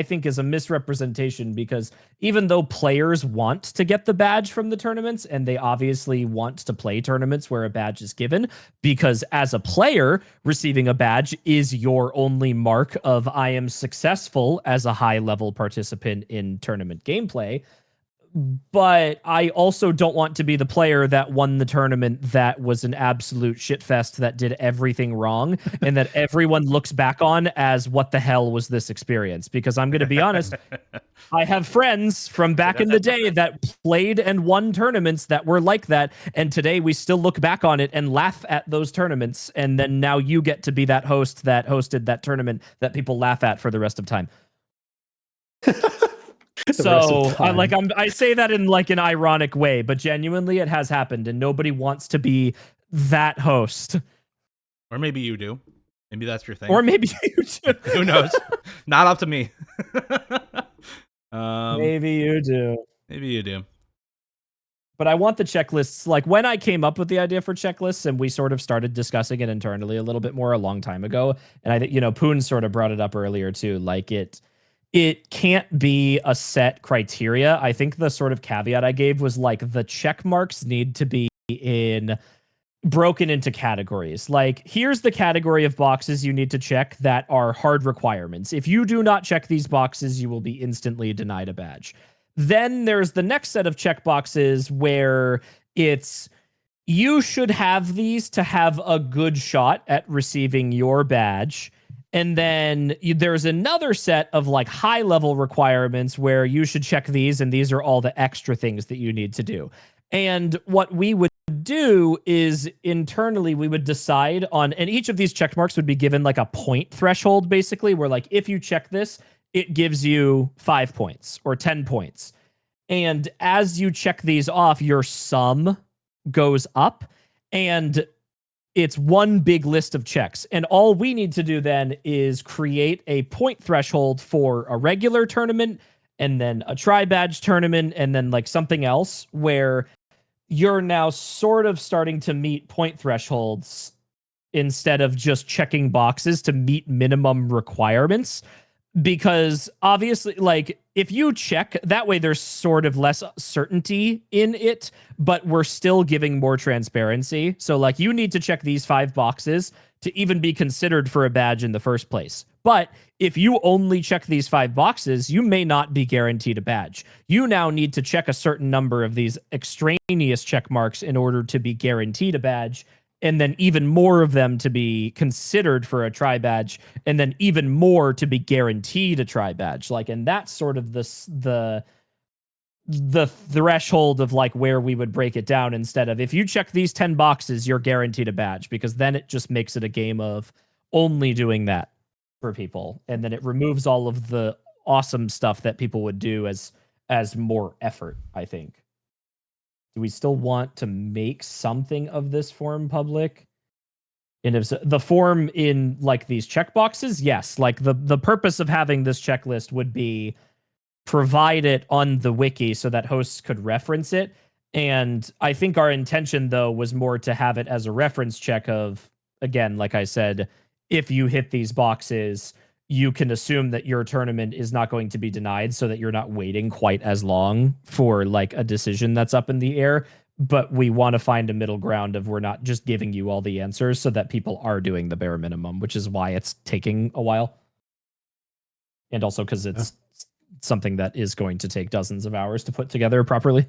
think is a misrepresentation, because even though players want to get the badge from the tournaments, and they obviously want to play tournaments where a badge is given, because as a player, receiving a badge is your only mark of I am successful as a high-level participant in tournament gameplay. But I also don't want to be the player that won the tournament that was an absolute shitfest, that did everything wrong, and that everyone looks back on as, what the hell was this experience? Because I'm going to be honest, I have friends from back in the day that played and won tournaments that were like that, and today we still look back on it and laugh at those tournaments, and then now you get to be that host that hosted that tournament that people laugh at for the rest of time. So I say that in like an ironic way, but genuinely it has happened, and nobody wants to be that host. Or maybe you do. Maybe that's your thing. Or maybe you do. Who knows? Not up to me. Maybe you do. Maybe you do. But I want the checklists. Like when I came up with the idea for checklists, and we sort of started discussing it internally a little bit more a long time ago, and I think, Poon sort of brought it up earlier too, like it can't be a set criteria. I think the sort of caveat I gave was like the check marks need to be broken into categories. Like, here's the category of boxes you need to check that are hard requirements. If you do not check these boxes, you will be instantly denied a badge. Then there's the next set of check boxes where it's, you should have these to have a good shot at receiving your badge. And then there's another set of like high level requirements where you should check these, and these are all the extra things that you need to do. And what we would do is internally we would decide on, and each of these check marks would be given like a point threshold, basically, where like if you check this, it gives you 5 points or 10 points. And as you check these off, your sum goes up, and it's one big list of checks. And all we need to do then is create a point threshold for a regular tournament, and then a tri-badge tournament, and then like something else where you're now sort of starting to meet point thresholds instead of just checking boxes to meet minimum requirements. Because obviously, like, if you check that way, there's sort of less certainty in it, but we're still giving more transparency. So, like, you need to check these 5 boxes to even be considered for a badge in the first place. But if you only check these 5 boxes, you may not be guaranteed a badge. You now need to check a certain number of these extraneous check marks in order to be guaranteed a badge, and then even more of them to be considered for a tri badge, and then even more to be guaranteed a tri badge. Like, and that's sort of the threshold of like where we would break it down, instead of if you check these 10 boxes, you're guaranteed a badge, because then it just makes it a game of only doing that for people. And then it removes all of the awesome stuff that people would do as more effort, I think. Do we still want to make something of this form public? And if so, the form in like these checkboxes, yes. Like the purpose of having this checklist would be provide it on the wiki so that hosts could reference it. And I think our intention, though, was more to have it as a reference check of, again, like I said, if you hit these boxes, you can assume that your tournament is not going to be denied, so that you're not waiting quite as long for like a decision that's up in the air. But we want to find a middle ground of we're not just giving you all the answers, so that people are doing the bare minimum, which is why it's taking a while. And also because it's something that is going to take dozens of hours to put together properly.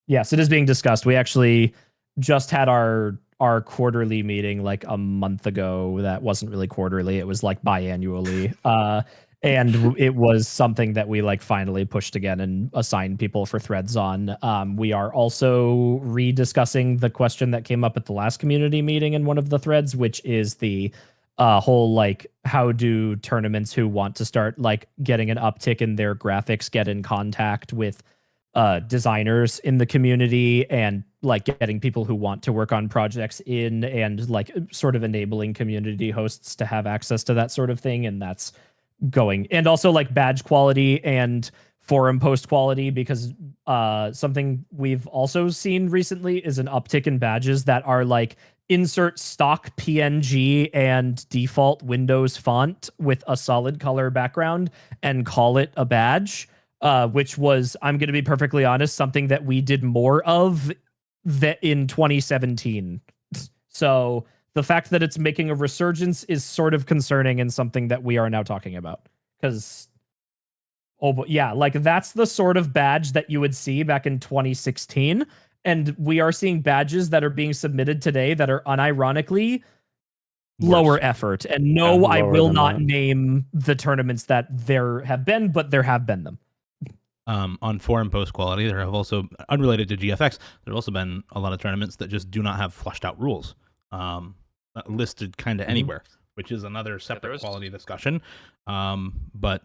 Yes, it is being discussed. We actually just had our quarterly meeting like a month ago. That wasn't really quarterly, it was like biannually. And it was something that we like finally pushed again and assigned people for threads on. We are also rediscussing the question that came up at the last community meeting in one of the threads, which is the whole like, how do tournaments who want to start like getting an uptick in their graphics get in contact with designers in the community, and like getting people who want to work on projects in, and like sort of enabling community hosts to have access to that sort of thing. And that's going, and also like badge quality and forum post quality, because something we've also seen recently is an uptick in badges that are like insert stock PNG and default Windows font with a solid color background and call it a badge. Which was, I'm going to be perfectly honest, something that we did more of that in 2017. So the fact that it's making a resurgence is sort of concerning, and something that we are now talking about. Because, yeah, like that's the sort of badge that you would see back in 2016. And we are seeing badges that are being submitted today that are unironically lower effort. And no, I will not name the tournaments that there have been, but there have been them. On forum post quality, there have also, unrelated to GFX, there have also been a lot of tournaments that just do not have flushed out rules listed kind of anywhere, which is another separate quality discussion. But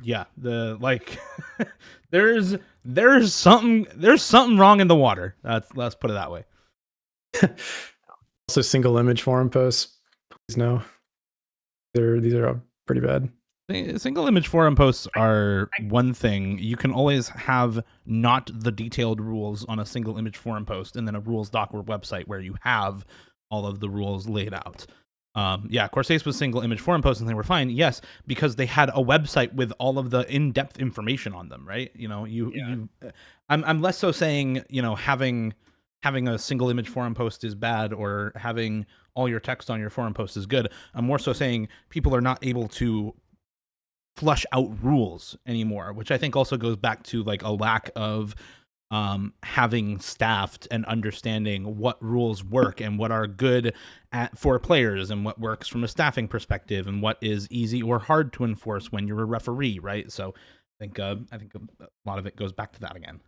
yeah, the like there's something wrong in the water. Let's put it that way. Also, single image forum posts, please no. These are pretty bad. Single image forum posts are one thing. You can always have not the detailed rules on a single image forum post, and then a rules doc or website where you have all of the rules laid out. Yeah, Corsace was single image forum posts and they were fine. Yes, because they had a website with all of the in-depth information on them, right? You know, I'm less so saying, you know, having a single image forum post is bad, or having all your text on your forum post is good. I'm more so saying people are not able to flush out rules anymore, which I think also goes back to like a lack of having staffed and understanding what rules work and what are good for players, and what works from a staffing perspective, and what is easy or hard to enforce when you're a referee, right? So I think a lot of it goes back to that again.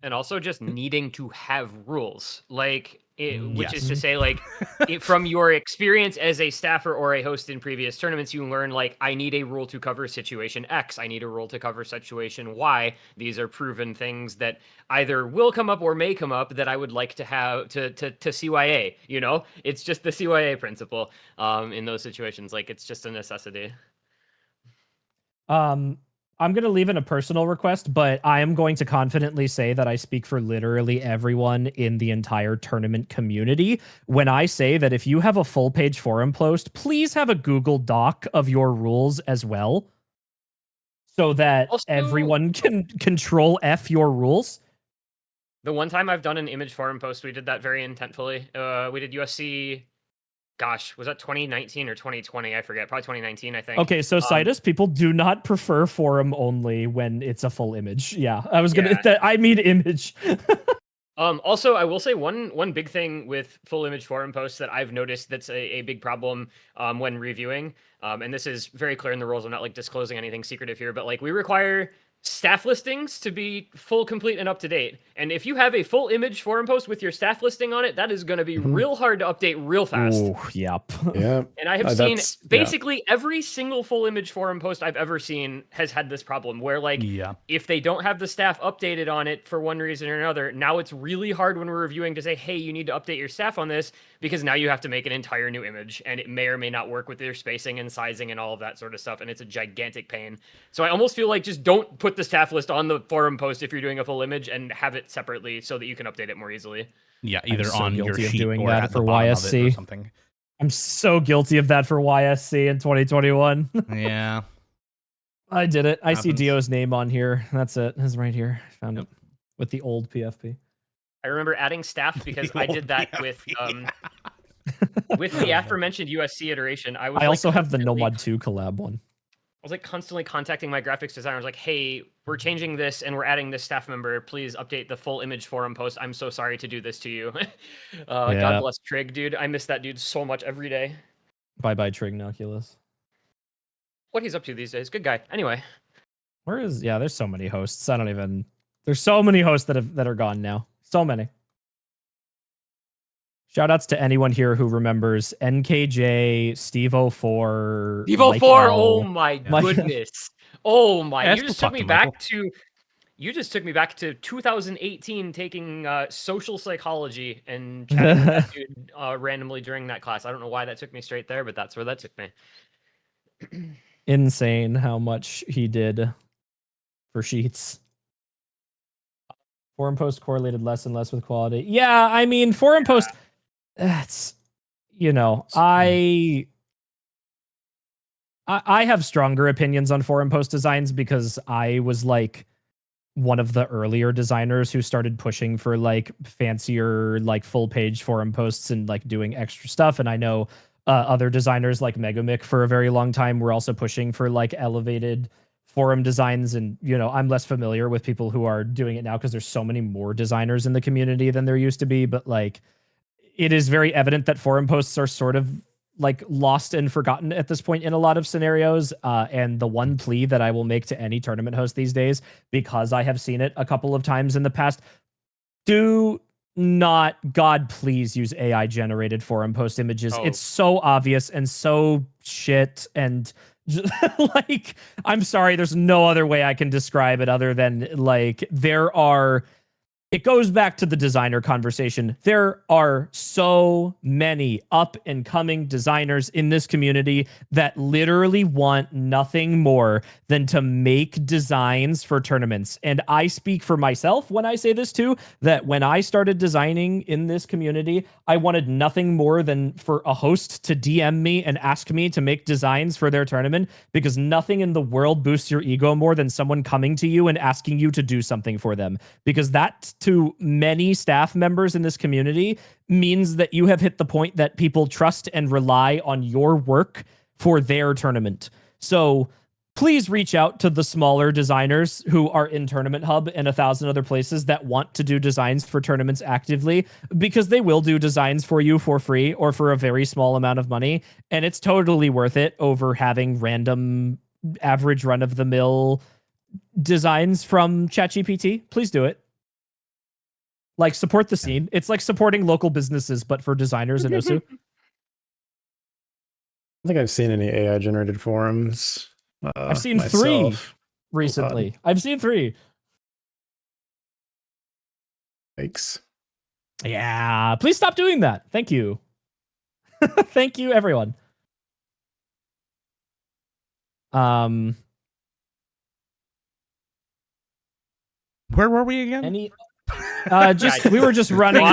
And also just needing to have rules, like which Yes. is to say, like from your experience as a staffer or a host in previous tournaments, you learn like, I need a rule to cover situation X. I need a rule to cover situation Y. These are proven things that either will come up or may come up that I would like to have to CYA. You know, it's just the CYA principle in those situations. Like, it's just a necessity. I'm going to leave in a personal request, but I am going to confidently say that I speak for literally everyone in the entire tournament community when I say that if you have a full page forum post, please have a Google Doc of your rules as well, so that Also- everyone can control F your rules. The one time I've done an image forum post, we did that very intentfully. We did USC. Gosh, was that 2019 or 2020? I forget. Probably 2019, I think. Okay, so Citus, people do not prefer forum only when it's a full image. Yeah, I was gonna. I mean image. Also, I will say one big thing with full image forum posts that I've noticed that's a big problem when reviewing, and this is very clear in the rules. I'm not like disclosing anything secretive here, but like we require staff listings to be full, complete, and up to date. And if you have a full image forum post with your staff listing on it, that is going to be real hard to update real fast. Ooh, yep. Yeah. And I have seen that's- basically every single full image forum post I've ever seen has had this problem where like if they don't have the staff updated on it for one reason or another, now it's really hard when we're reviewing to say, hey, you need to update your staff on this because now you have to make an entire new image and it may or may not work with your spacing and sizing and all of that sort of stuff. And it's a gigantic pain. So I almost feel like just don't put the staff list on the forum post if you're doing a full image and have it separately so that you can update it more easily. Yeah, either so on your guilty of sheet doing or that at for the bottom of it or YSC. something. I'm so guilty of that for YSC in 2021. Yeah. I did it. I see Happens. Dio's name on here. That's it. It's right here. I found it with the old PFP. I remember adding staff because I did that with the aforementioned USC iteration. I was I also have the constantly- Nomad 2 collab one. I was like constantly contacting my graphics designer. I was like, hey, we're changing this and we're adding this staff member. Please update the full image forum post. I'm so sorry to do this to you. Yeah. God bless Trig, dude. I miss that dude so much every day. Bye bye Trignoculus. What he's up to these days. Good guy. Anyway. Where is there's so many hosts. I don't even there's so many hosts that are gone now. So many. Shout outs to anyone here who remembers NKJ, Steve04. Evo Mike 4, L. oh my Mike- goodness. Oh my, Yeah, you just took me back to 2018 taking social psychology and chatting with that dude randomly during that class. I don't know why that took me straight there, but that's where that took me. Insane how much he did for sheets. Forum post correlated less and less with quality. Yeah, I mean, forum post, that's, I have stronger opinions on forum post designs because I was like one of the earlier designers who started pushing for like fancier, like full page forum posts and like doing extra stuff. And I know other designers like Megamic for a very long time were also pushing for like elevated forum designs. And, I'm less familiar with people who are doing it now because there's so many more designers in the community than there used to be. But like, it is very evident that forum posts are sort of like lost and forgotten at this point in a lot of scenarios. And the one plea that I will make to any tournament host these days, because I have seen it a couple of times in the past, do not, God, please use AI generated forum post images. Oh. It's so obvious and so shit. And like, I'm sorry, there's no other way I can describe it other than like, it goes back to the designer conversation. There are so many up and coming designers in this community that literally want nothing more than to make designs for tournaments. And I speak for myself when I say this too, that when I started designing in this community, I wanted nothing more than for a host to DM me and ask me to make designs for their tournament, because nothing in the world boosts your ego more than someone coming to you and asking you to do something for them. Because that, to many staff members in this community, means that you have hit the point that people trust and rely on your work for their tournament. So please reach out to the smaller designers who are in Tournament Hub and 1,000 other places that want to do designs for tournaments actively, because they will do designs for you for free or for a very small amount of money. And it's totally worth it over having random average run-of-the-mill designs from ChatGPT. Please do it. Like, support the scene. It's like supporting local businesses, but for designers in Osu. I don't think I've seen any AI generated forums. I've seen 3 myself. recently. I've seen 3. Yikes. Yeah, please stop doing that. Thank you. Thank you, everyone. Where were we again? Any we were just running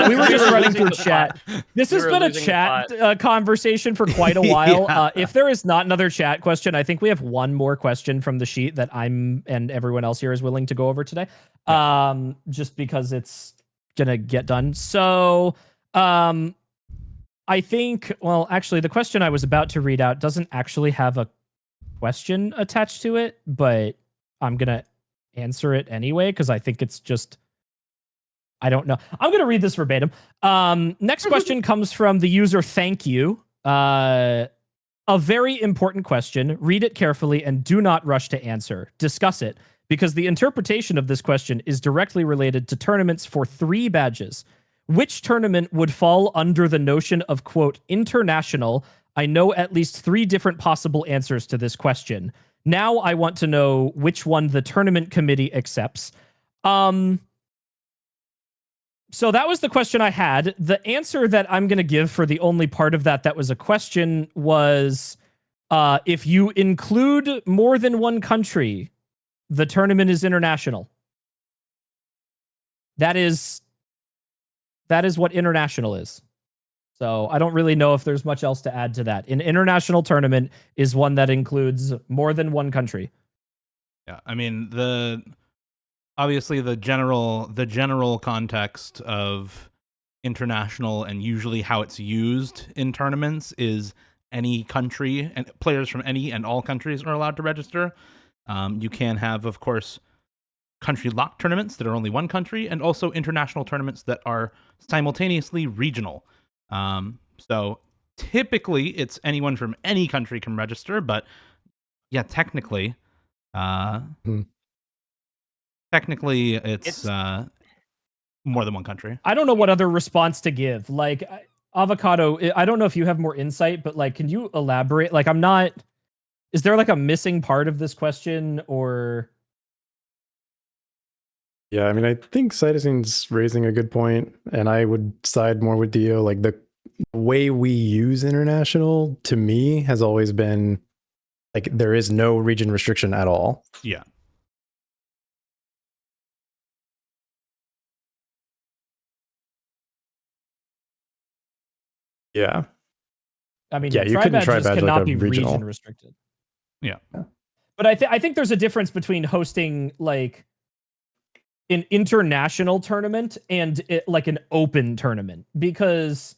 through chat. This has been a chat conversation for quite a while. Yeah. If there is not another chat question, I think we have one more question from the sheet that I'm and everyone else here is willing to go over today. Just because it's gonna get done. So I think, well, actually the question I was about to read out doesn't actually have a question attached to it, but I'm gonna answer it anyway because I think it's just, I don't know. I'm going to read this verbatim. Next question comes from the user thank you. A very important question. Read it carefully and do not rush to answer. Discuss it, because the interpretation of this question is directly related to tournaments for 3 badges. Which tournament would fall under the notion of, quote, international? I know at least 3 different possible answers to this question. Now I want to know which one the tournament committee accepts. So that was the question I had. The answer that I'm going to give for the only part of that was a question was, if you include more than one country, the tournament is international. That is what international is. So I don't really know if there's much else to add to that. An international tournament is one that includes more than one country. Yeah, I mean, obviously the general context of international and usually how it's used in tournaments is any country, and players from any and all countries are allowed to register. You can have, of course, country locked tournaments that are only one country, and also international tournaments that are simultaneously regional. So typically it's anyone from any country can register, but yeah, technically it's more than one country. I don't know what other response to give. Like, Avocado, I don't know if you have more insight, but like, can you elaborate? Like, is there like a missing part of this question, or? Yeah, I mean, I think Cytocene's raising a good point, and I would side more with Dio. Like, the way we use international, to me, has always been, like, there is no region restriction at all. Yeah. Yeah. I mean, Yeah, you couldn't try badges badge cannot like a be regional. region restricted. Yeah. But I think there's a difference between hosting like an international tournament and like an open tournament, because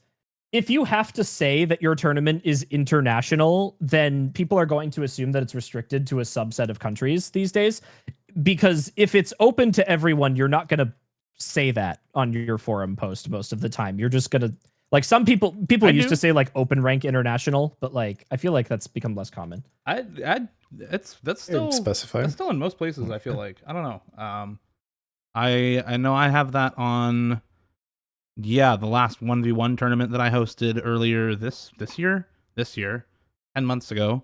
if you have to say that your tournament is international, then people are going to assume that it's restricted to a subset of countries these days. Because if it's open to everyone, you're not going to say that on your forum post most of the time. You're just going to, like, some people used to say like open rank international, but like I feel like that's become less common. That's still specified. That's still in most places. I feel like, I don't know. I know I have that on. Yeah, the last 1v1 tournament that I hosted earlier this year, 10 months ago,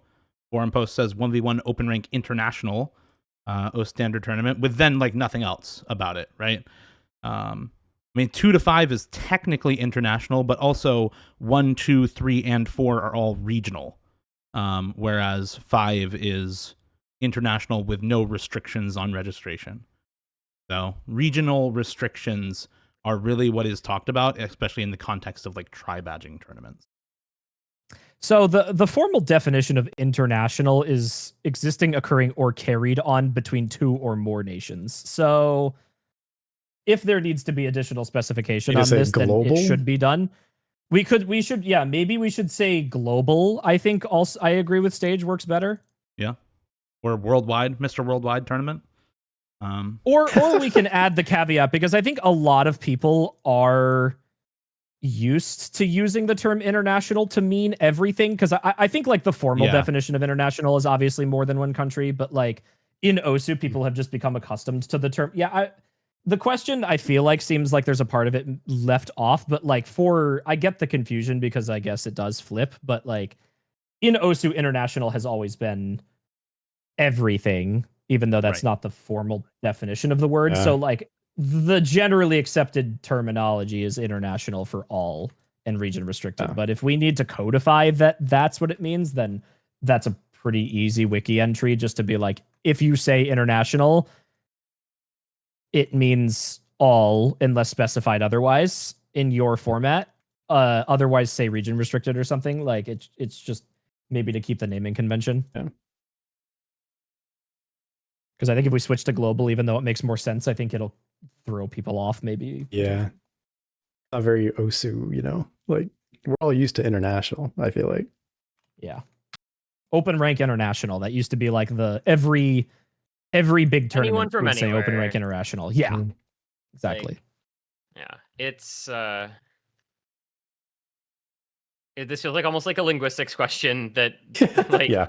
forum post says 1v1 open rank international, standard tournament, with then like nothing else about it, right? I mean, 2 to 5 is technically international, but also 1, 2, 3, and 4 are all regional, whereas 5 is international with no restrictions on registration. So regional restrictions are really what is talked about, especially in the context of like tri-badging tournaments. So the formal definition of international is existing, occurring, or carried on between 2 or more nations. So if there needs to be additional specification on this, global? then it should be done. Maybe we should say global. I think also I agree with Stage works better. Yeah. Or worldwide, Mr. Worldwide tournament. Or we can add the caveat, because I think a lot of people are used to using the term international to mean everything. Because I think like the formal definition of international is obviously more than one country, but like in OSU, people have just become accustomed to the term. Yeah, the question I feel like seems like there's a part of it left off, but like I get the confusion because I guess it does flip, but like in OSU, international has always been everything, even though that's not the formal definition of the word. So like the generally accepted terminology is international for all and region restricted. But if we need to codify that's what it means, then that's a pretty easy wiki entry just to be like, if you say international, it means all unless specified otherwise in your format. Otherwise, say region restricted or something. Like it's just maybe to keep the naming convention. Yeah. Because I think if we switch to global, even though it makes more sense, I think it'll throw people off. Maybe. Yeah. Not very OSU, you know? Like, we're all used to international, I feel like. Yeah. Open Rank International. That used to be like the every big tournament from would say Open anywhere. Rank International. Yeah. Mhm. Exactly. Yeah, it's this feels like almost like a linguistics question that like Yeah.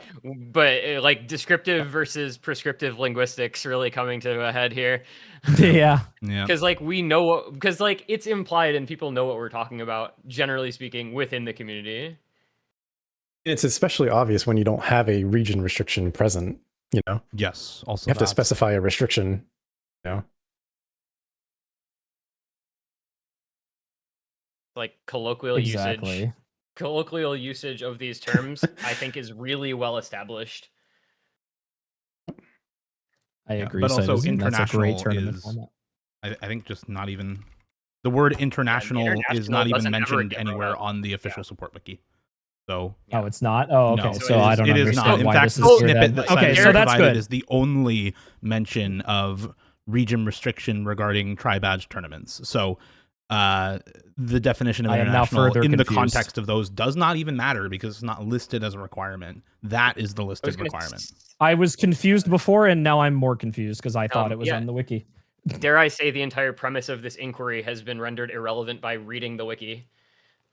but like descriptive versus prescriptive linguistics really coming to a head here. Yeah. Yeah. Because like we know because like it's implied and people know what we're talking about, generally speaking, within the community. It's especially obvious when you don't have a region restriction present, you know? Yes. Also, You have to that. specify a restriction, you know? Like colloquial usage. Exactly. Colloquial usage of these terms, I think, is really well established. I Yeah, agree. but also Citizen. That's a great international tournament is- format. I think just not even the word international, is international not even doesn't ever mentioned get brought anywhere up. on the official support wiki. So Oh, it's not. Oh, no, okay. So So it I is- don't it is understand not. In why fact, this the is here snippet then. that Okay, Senator so that's provided good. is the only mention of region restriction regarding tri-badge tournaments. So the definition of I am now international further in the confused. context of those does not even matter because it's not listed as a requirement. That is the I was listed gonna requirement. I was confused before, and now I'm more confused because I thought it was yeah. on the wiki. Dare I say the entire premise of this inquiry has been rendered irrelevant by reading the wiki.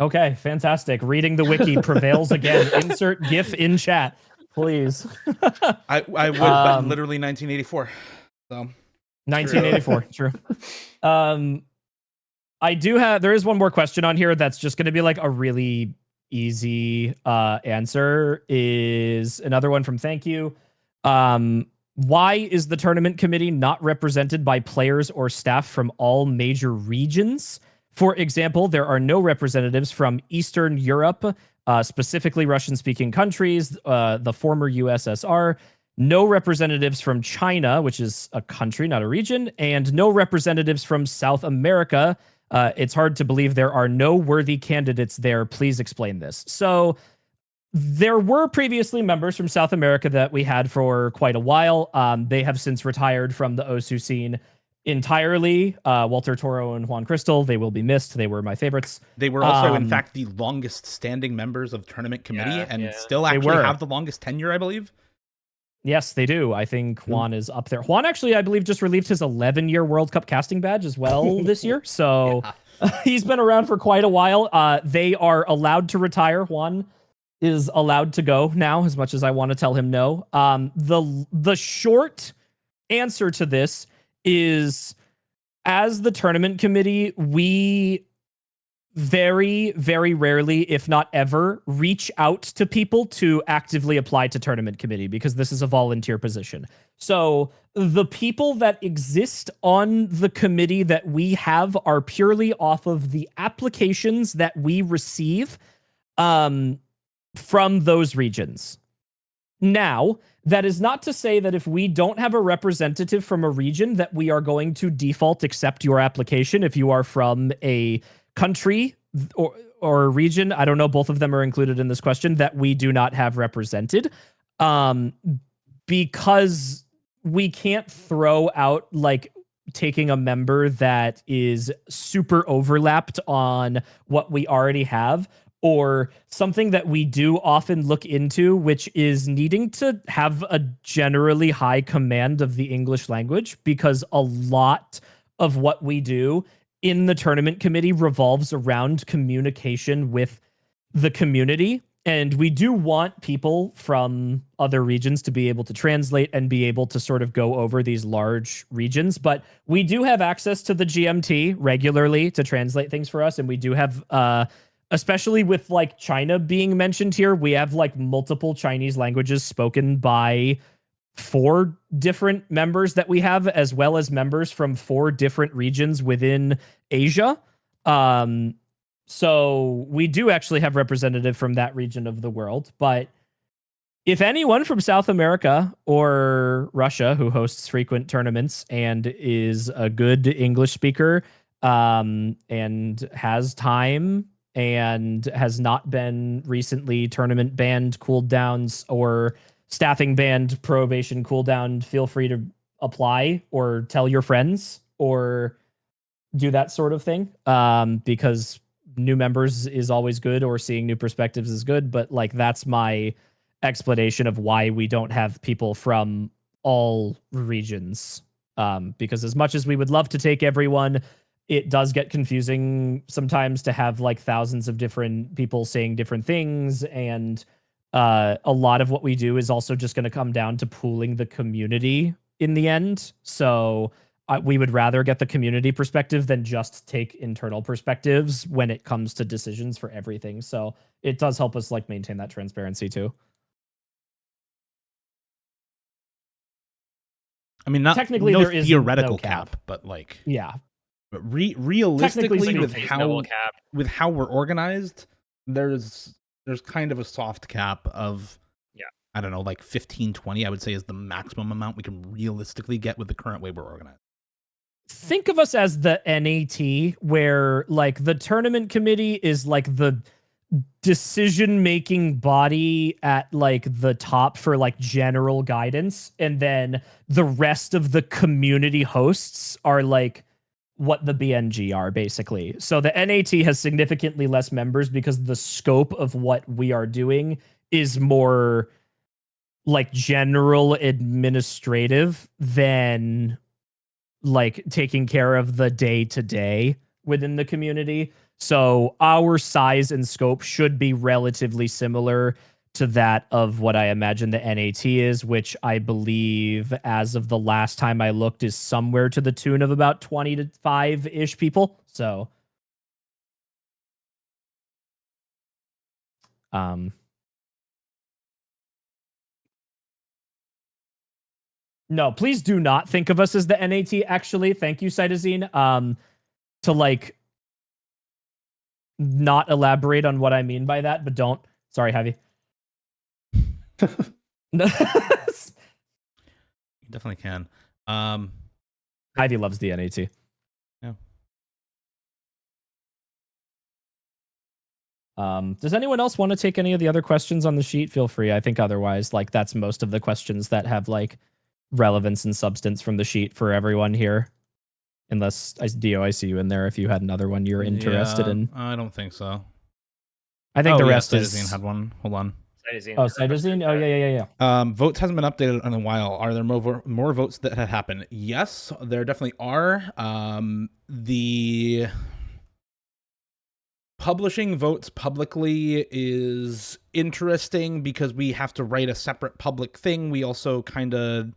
Okay, fantastic. Reading the wiki prevails again. Insert GIF in chat, please. I would, but Um, literally 1984. So 1984. True. I do have. There is one more question on here that's just going to be like a really easy answer. Is another one from Thank You. Why is the tournament committee not represented by players or staff from all major regions? For example, there are no representatives from Eastern Europe, specifically Russian-speaking countries, the former USSR, no representatives from China, which is a country, not a region, and no representatives from South America. It's hard to believe there are no worthy candidates there. Please explain this. So there were previously members from South America that we had for quite a while. They have since retired from the OSU scene entirely. Walter Toro and Juan Crystal, they will be missed. They were my favorites. they were also, in fact, the longest standing members of tournament committee, Yeah, and yeah. still They actually were. have the longest tenure, I believe. Yes, they do. I think Juan is up there. Juan actually, I believe, just relieved his 11-year World Cup casting badge as well this year. So he's been around for quite a while. They are allowed to retire. Juan is allowed to go now, as much as I want to tell him no. The short answer to this is, as the tournament committee, we very, very rarely, if not ever, reach out to people to actively apply to tournament committee because this is a volunteer position. So the people that exist on the committee that we have are purely off of the applications that we receive from those regions. Now, that is not to say that if we don't have a representative from a region that we are going to default accept your application if you are from a country or a region. I don't know, both of them are included in this question that we do not have represented. Because we can't throw out like taking a member that is super overlapped on what we already have, or something that we do often look into, which is needing to have a generally high command of the English language, because a lot of what we do in the tournament committee revolves around communication with the community. And we do want people from other regions to be able to translate and be able to sort of go over these large regions. But we do have access to the GMT regularly to translate things for us. And we do have, especially with like China being mentioned here, we have like multiple Chinese languages spoken by 4 different members that we have, as well as members from 4 different regions within Asia. So we do actually have representative from that region of the world, but if anyone from South America or Russia who hosts frequent tournaments and is a good English speaker, and has time and has not been recently tournament banned, cooldowns, or staffing banned, probation cooldown, feel free to apply or tell your friends or do that sort of thing. Because new members is always good, or seeing new perspectives is good. But like, that's my explanation of why we don't have people from all regions. Because as much as we would love to take everyone, it does get confusing sometimes to have like thousands of different people saying different things. And a lot of what we do is also just going to come down to pooling the community in the end. So we would rather get the community perspective than just take internal perspectives when it comes to decisions for everything. So it does help us like maintain that transparency too. I mean, not technically no there is theoretical no cap, but like, yeah. but realistically, with Face how double cap. with how we're organized, there's kind of a soft cap of, I don't know, like 15, 20, I would say is the maximum amount we can realistically get with the current way we're organized. Think of us as the NAT, where like the tournament committee is like the decision-making body at like the top for like general guidance, and then the rest of the community hosts are like what the BNG are basically. So the NAT has significantly less members because the scope of what we are doing is more like general administrative than like taking care of the day-to-day within the community. So our size and scope should be relatively similar to that of what I imagine the NAT is, which I believe as of the last time I looked is somewhere to the tune of about 25-ish people. So no, please do not think of us as the NAT, actually. Thank you, Cytosine. To like not elaborate on what I mean by that, but don't. Sorry, Heavy. You definitely can. Ivy loves the NAT. Yeah. Does anyone else want to take any of the other questions on the sheet? Feel free. I think otherwise, like that's most of the questions that have like relevance and substance from the sheet for everyone here. Unless Dio, I see you in there. If you had another one you're interested in, I don't think so. I think the rest is. Cytosine had one. Hold on. Cytosine. Oh, Cytosine. Oh yeah. Votes hasn't been updated in a while. Are there more votes that had happened? Yes, there definitely are. The publishing votes publicly is interesting because we have to write a separate public thing. We also kind of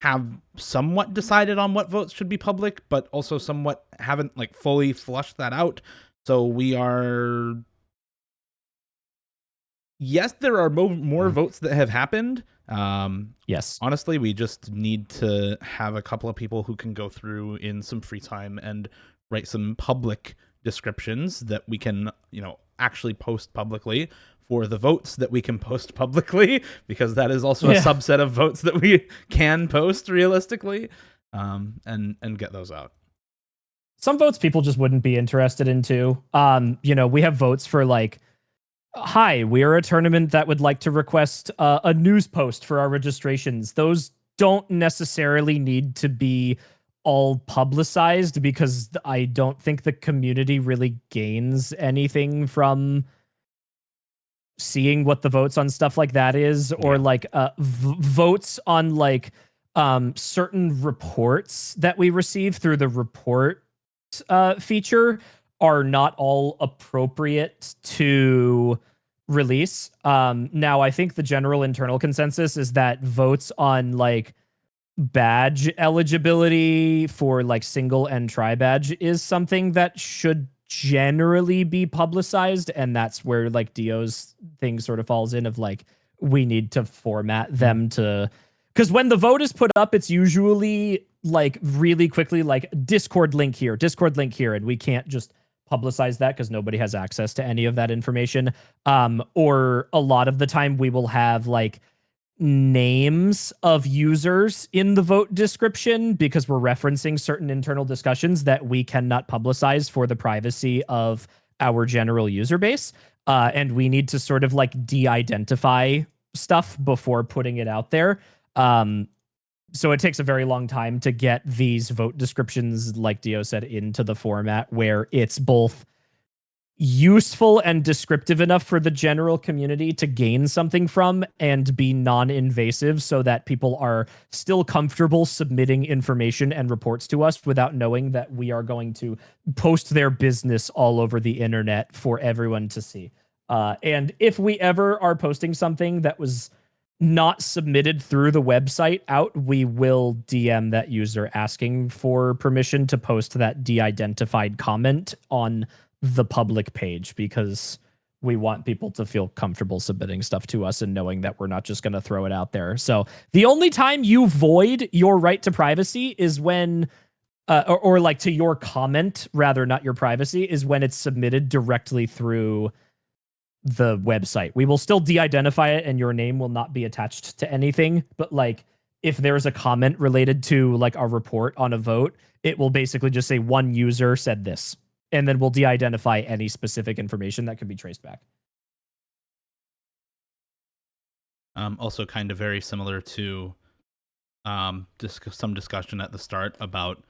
have somewhat decided on what votes should be public, but also somewhat haven't like fully flushed that out. So we are... Yes, there are more votes that have happened. Yes. Honestly, we just need to have a couple of people who can go through in some free time and write some public descriptions that we can, actually post publicly for the votes that we can post publicly, because that is also a subset of votes that we can post realistically, and get those out. Some votes people just wouldn't be interested in too. We have votes for like, hi, we are a tournament that would like to request a news post for our registrations. Those don't necessarily need to be all publicized because I don't think the community really gains anything from seeing what the votes on stuff like that is, or like votes on like certain reports that we receive through the report feature are not all appropriate to release. Now, I think the general internal consensus is that votes on like badge eligibility for like single and tri badge is something that should generally be publicized, and that's where like Dio's thing sort of falls in of like we need to format them to, because when the vote is put up, it's usually like really quickly like Discord link here, and we can't just publicize that because nobody has access to any of that information. Or a lot of the time we will have like names of users in the vote description because we're referencing certain internal discussions that we cannot publicize for the privacy of our general user base. And we need to sort of like de-identify stuff before putting it out there. So it takes a very long time to get these vote descriptions, like Dio said, into the format where it's both useful and descriptive enough for the general community to gain something from and be non-invasive so that people are still comfortable submitting information and reports to us without knowing that we are going to post their business all over the internet for everyone to see. And if we ever are posting something that was not submitted through the website out, we will DM that user asking for permission to post that de-identified comment on the public page, because we want people to feel comfortable submitting stuff to us and knowing that we're not just going to throw it out there. So the only time you void your right to privacy is when or like to your comment, rather, not your privacy, is when it's submitted directly through the website. We will still de-identify it and your name will not be attached to anything. But like if there's a comment related to like a report on a vote, it will basically just say one user said this. And then we'll de-identify any specific information that could be traced back. Also kind of very similar to some discussion at the start about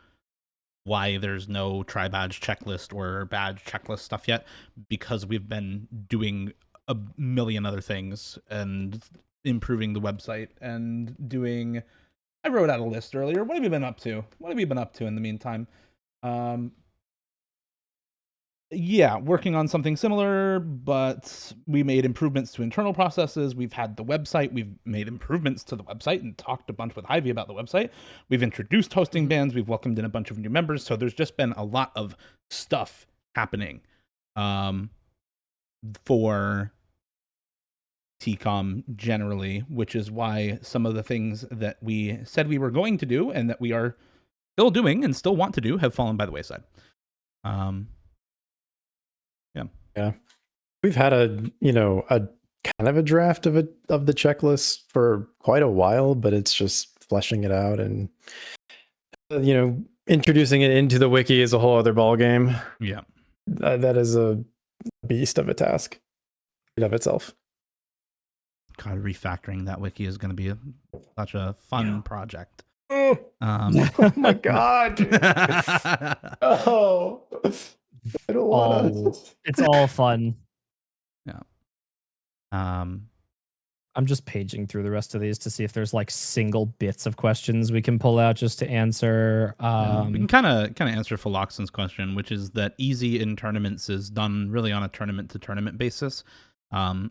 why there's no tri-badge checklist or badge checklist stuff yet, because we've been doing a million other things and improving the website and doing... I wrote out a list earlier. What have you been up to? What have you been up to in the meantime? Yeah, working on something similar, but we made improvements to internal processes. We've had the website. We've made improvements to the website and talked a bunch with Ivy about the website. We've introduced hosting bans. We've welcomed in a bunch of new members. So there's just been a lot of stuff happening for TCOM generally, which is why some of the things that we said we were going to do and that we are still doing and still want to do have fallen by the wayside. Yeah, we've had a kind of a draft of the checklist for quite a while, but it's just fleshing it out and introducing it into the wiki is a whole other ball game. Yeah, that is a beast of a task in of itself. God, refactoring that wiki is going to be such a fun project. Oh my God! Oh. I don't want to. It's all fun. Yeah. I'm just paging through the rest of these to see if there's like single bits of questions we can pull out just to answer. We can kind of answer Philoxen's question, which is that easy in tournaments is done really on a tournament to tournament basis.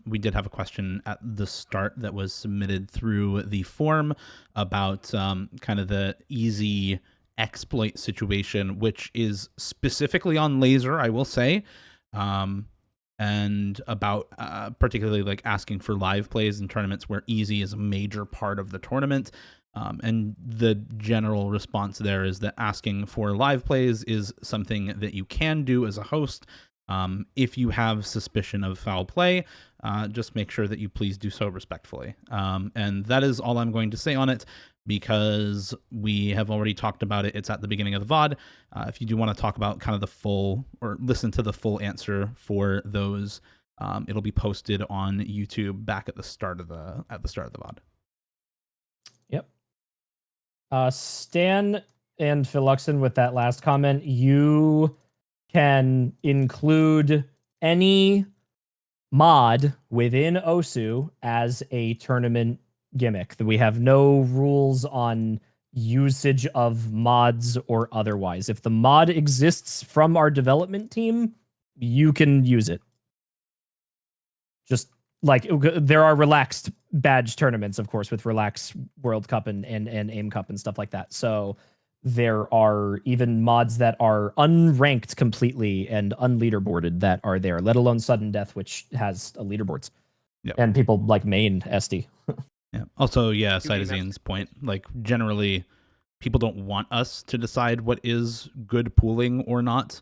We did have a question at the start that was submitted through the form about kind of the easy exploit situation, which is specifically on Laser, I will say, and about particularly like asking for live plays in tournaments where easy is a major part of the tournament. And the general response there is that asking for live plays is something that you can do as a host. If you have suspicion of foul play, just make sure that you please do so respectfully. And that is all I'm going to say on it, because we have already talked about it. It's at the beginning of the VOD. If you do want to talk about kind of the full, or listen to the full answer for those, it'll be posted on YouTube back at the start of the VOD. Yep. Stan and Philoxen, with that last comment, you can include any mod within OSU as a tournament gimmick. We have no rules on usage of mods or otherwise. If the mod exists from our development team, you can use it. Just like there are relaxed badge tournaments, of course, with Relax World Cup and AIM Cup and stuff like that. So there are even mods that are unranked completely and unleaderboarded that are there, let alone Sudden Death, which has a leaderboards. Yep. And people like main SD. Yeah. Also, yeah, Cytozine's point, like generally people don't want us to decide what is good pooling or not.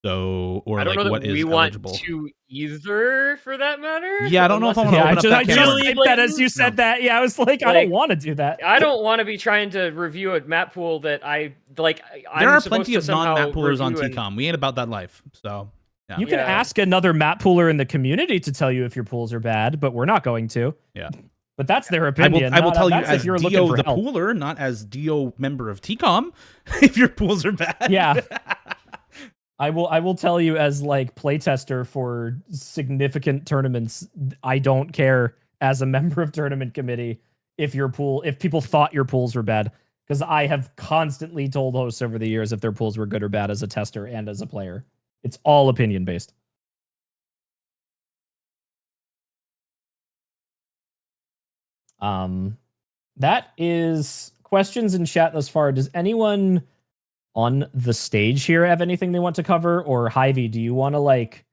So, or I don't like know what that is we want eligible. to either, for that matter. Yeah, I don't know if I unless wanna it's Yeah, open up that I can of just worms. really typed that as you blatant. said that. Yeah, I was like, I Like, don't want to do that. I don't want to be trying to review a map pool that I like. There I'm are supposed plenty to of somehow non-map poolers on review and- TCOM. We ain't about that life. So yeah. You can Yeah. ask another map pooler in the community to tell you if your pools are bad, but we're not going to. Yeah. But that's their I opinion. will tell you That's if as you're looking Dio for the help. pooler, not as Dio member of TCOM, if your pools are bad. Yeah. I will tell you as like playtester for significant tournaments, I don't care as a member of tournament committee if people thought your pools were bad, because I have constantly told hosts over the years if their pools were good or bad as a tester and as a player. It's all opinion based. That is questions in chat thus far. Does anyone on the stage here have anything they want to cover? Or Hyvie, do you want to like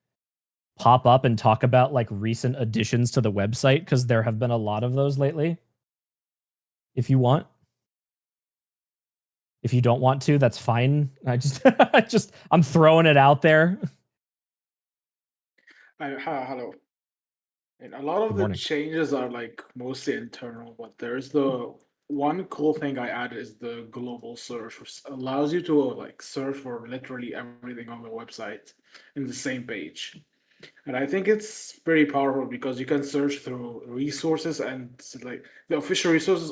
pop up and talk about like recent additions to the website? Because there have been a lot of those lately. If you want. If you don't want to, that's fine. I'm throwing it out there. Hello. And a lot of Good the morning. changes are like mostly internal, but there's the one cool thing I added is the global search, which allows you to like search for literally everything on the website in the same page. And I think it's pretty powerful because you can search through resources and like the official resources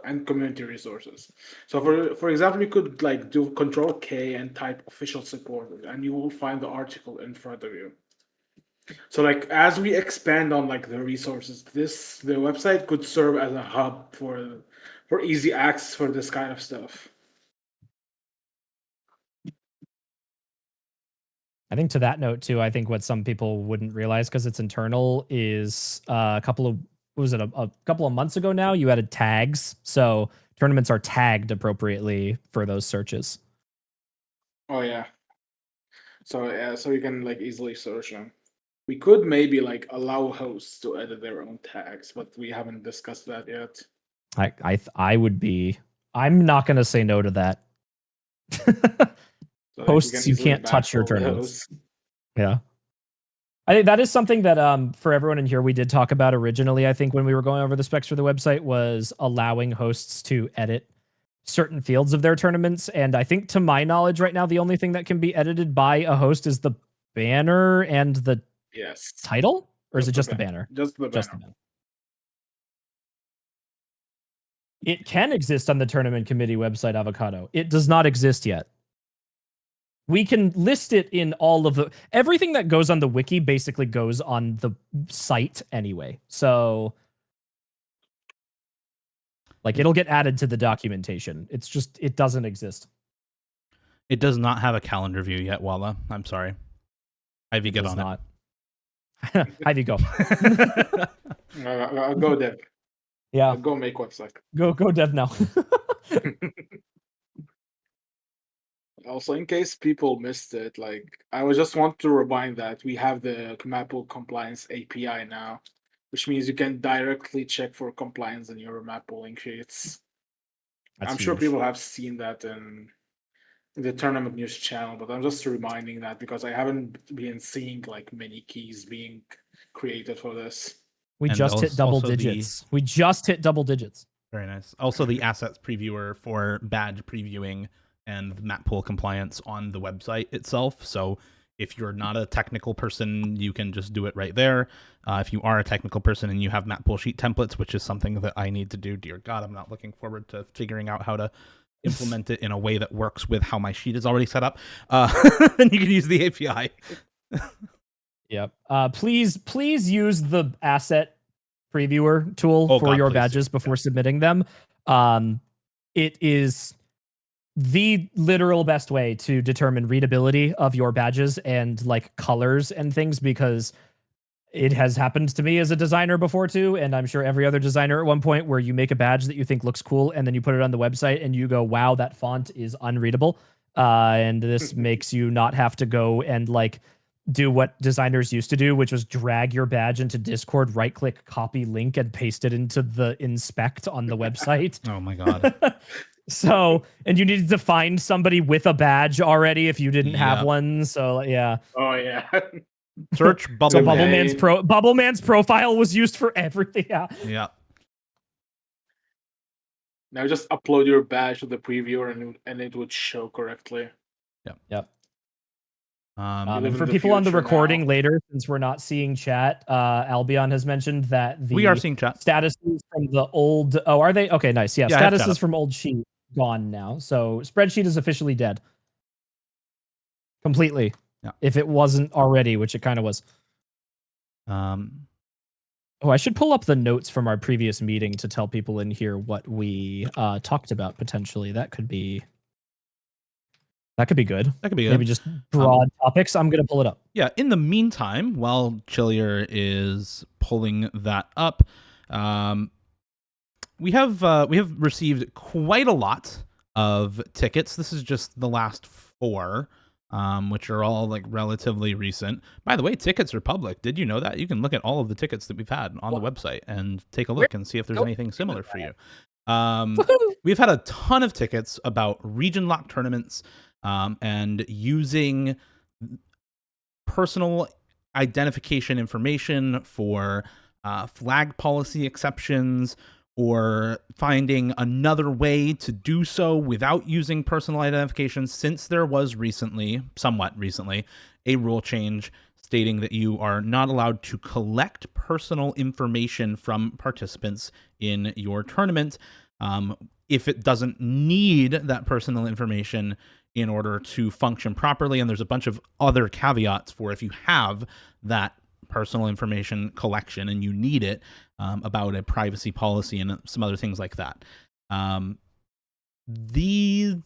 and community resources. So for example, you could like do Control K and type official support, and you will find the article in front of you. So like as we expand on like the resources, the website could serve as a hub for easy access for this kind of stuff. I think to that note too, I think what some people wouldn't realize because it's internal is a couple of months ago now you added tags, so tournaments are tagged appropriately for those searches. Oh yeah. So you can like easily search them. We could maybe like allow hosts to edit their own tags, but we haven't discussed that yet. I would be. I'm not going to say no to that. So, like, we Hosts, can you easily can't touch your backfill the tournaments. hosts. Yeah. I think that is something that for everyone in here we did talk about originally. I think when we were going over the specs for the website was allowing hosts to edit certain fields of their tournaments. And I think to my knowledge right now, the only thing that can be edited by a host is the banner and the Yes. title, or is it just the banner? Just the banner. Just the banner. It can exist on the tournament committee website, Avocado. It does not exist yet. We can list it in all of everything that goes on the wiki basically goes on the site anyway. So like it'll get added to the documentation. It's just, it doesn't exist. It does not have a calendar view yet, Walla. I'm sorry. Ivy, get on not. Ivy, go. I'll go dev. Yeah. I'll go make website. Go dev now. Also, in case people missed it, like I was just want to remind that we have the map pool compliance API now, which means you can directly check for compliance in your map pooling sheets. I'm sure people have seen that in the tournament news channel, but I'm just reminding that because I haven't been seeing like many keys being created for this. We And just hit double also the- digits. We just hit double digits. Very nice. Also, the assets previewer for badge previewing and map pool compliance on the website itself. So if you're not a technical person, you can just do it right there. If you are a technical person and you have map pool sheet templates, which is something that I need to do, dear God, I'm not looking forward to figuring out how to implement it in a way that works with how my sheet is already set up. Then you can use the API. Yep. Please use the asset previewer tool Oh, for God, your please badges do. before submitting them. It is the literal best way to determine readability of your badges and like colors and things, because it has happened to me as a designer before too, and I'm sure every other designer at one point, where you make a badge that you think looks cool and then you put it on the website and you go, wow, that font is unreadable. And this makes you not have to go and like do what designers used to do, which was drag your badge into Discord, right click, copy link, and paste it into the inspect on the website. Oh my God. So, and you needed to find somebody with a badge already if you didn't have Yep. one. So, yeah. Oh yeah. Search So bubble. Okay. Bubbleman's profile was used for everything. Yeah. Yeah. Now just upload your badge to the previewer and it would show correctly. Yep. We live And in for the people on the future recording now. later, since we're not seeing chat, Albion has mentioned that the We are seeing chat. statuses from the old. Oh, are they? Okay, nice. Yeah, Yeah, I have chat statuses up. from old sheet gone now. So spreadsheet is officially dead. Completely. Yeah. If it wasn't already, which it kind of was. Oh, I should pull up the notes from our previous meeting to tell people in here what we talked about potentially. That could be good. That could be good. Maybe just broad topics. I'm gonna pull it up. Yeah. In the meantime, while Chillier is pulling that up, we have received quite a lot of tickets. This is just the last 4, which are all like relatively recent. By the way, tickets are public. Did you know that? You can look at all of the tickets that we've had on the website and take a look and see if there's anything similar for you. We've had a ton of tickets about region lock tournaments and using personal identification information for flag policy exceptions, or finding another way to do so without using personal identification, since there was somewhat recently, a rule change stating that you are not allowed to collect personal information from participants in your tournament if it doesn't need that personal information in order to function properly. And there's a bunch of other caveats for if you have that personal information collection and you need it about a privacy policy and some other things like that. The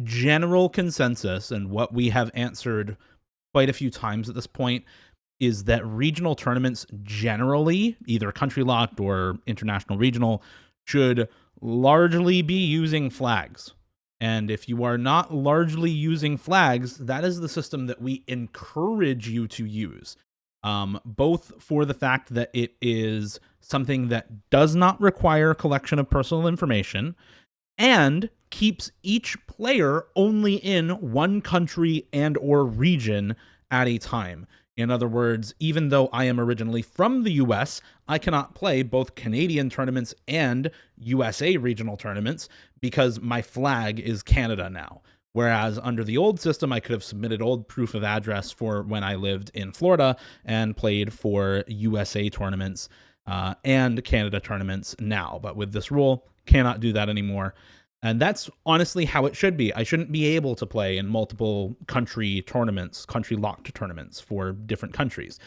general consensus, and what we have answered quite a few times at this point, is that regional tournaments generally, either country locked or international regional, should largely be using flags. And if you are not largely using flags, that is the system that we encourage you to use. Both for the fact that it is something that does not require collection of personal information and keeps each player only in one country and or region at a time. In other words, even though I am originally from the US, I cannot play both Canadian tournaments and USA regional tournaments because my flag is Canada now. Whereas under the old system, I could have submitted old proof of address for when I lived in Florida and played for USA tournaments and Canada tournaments now. But with this rule, cannot do that anymore. And that's honestly how it should be. I shouldn't be able to play in multiple country tournaments, country locked tournaments for different countries.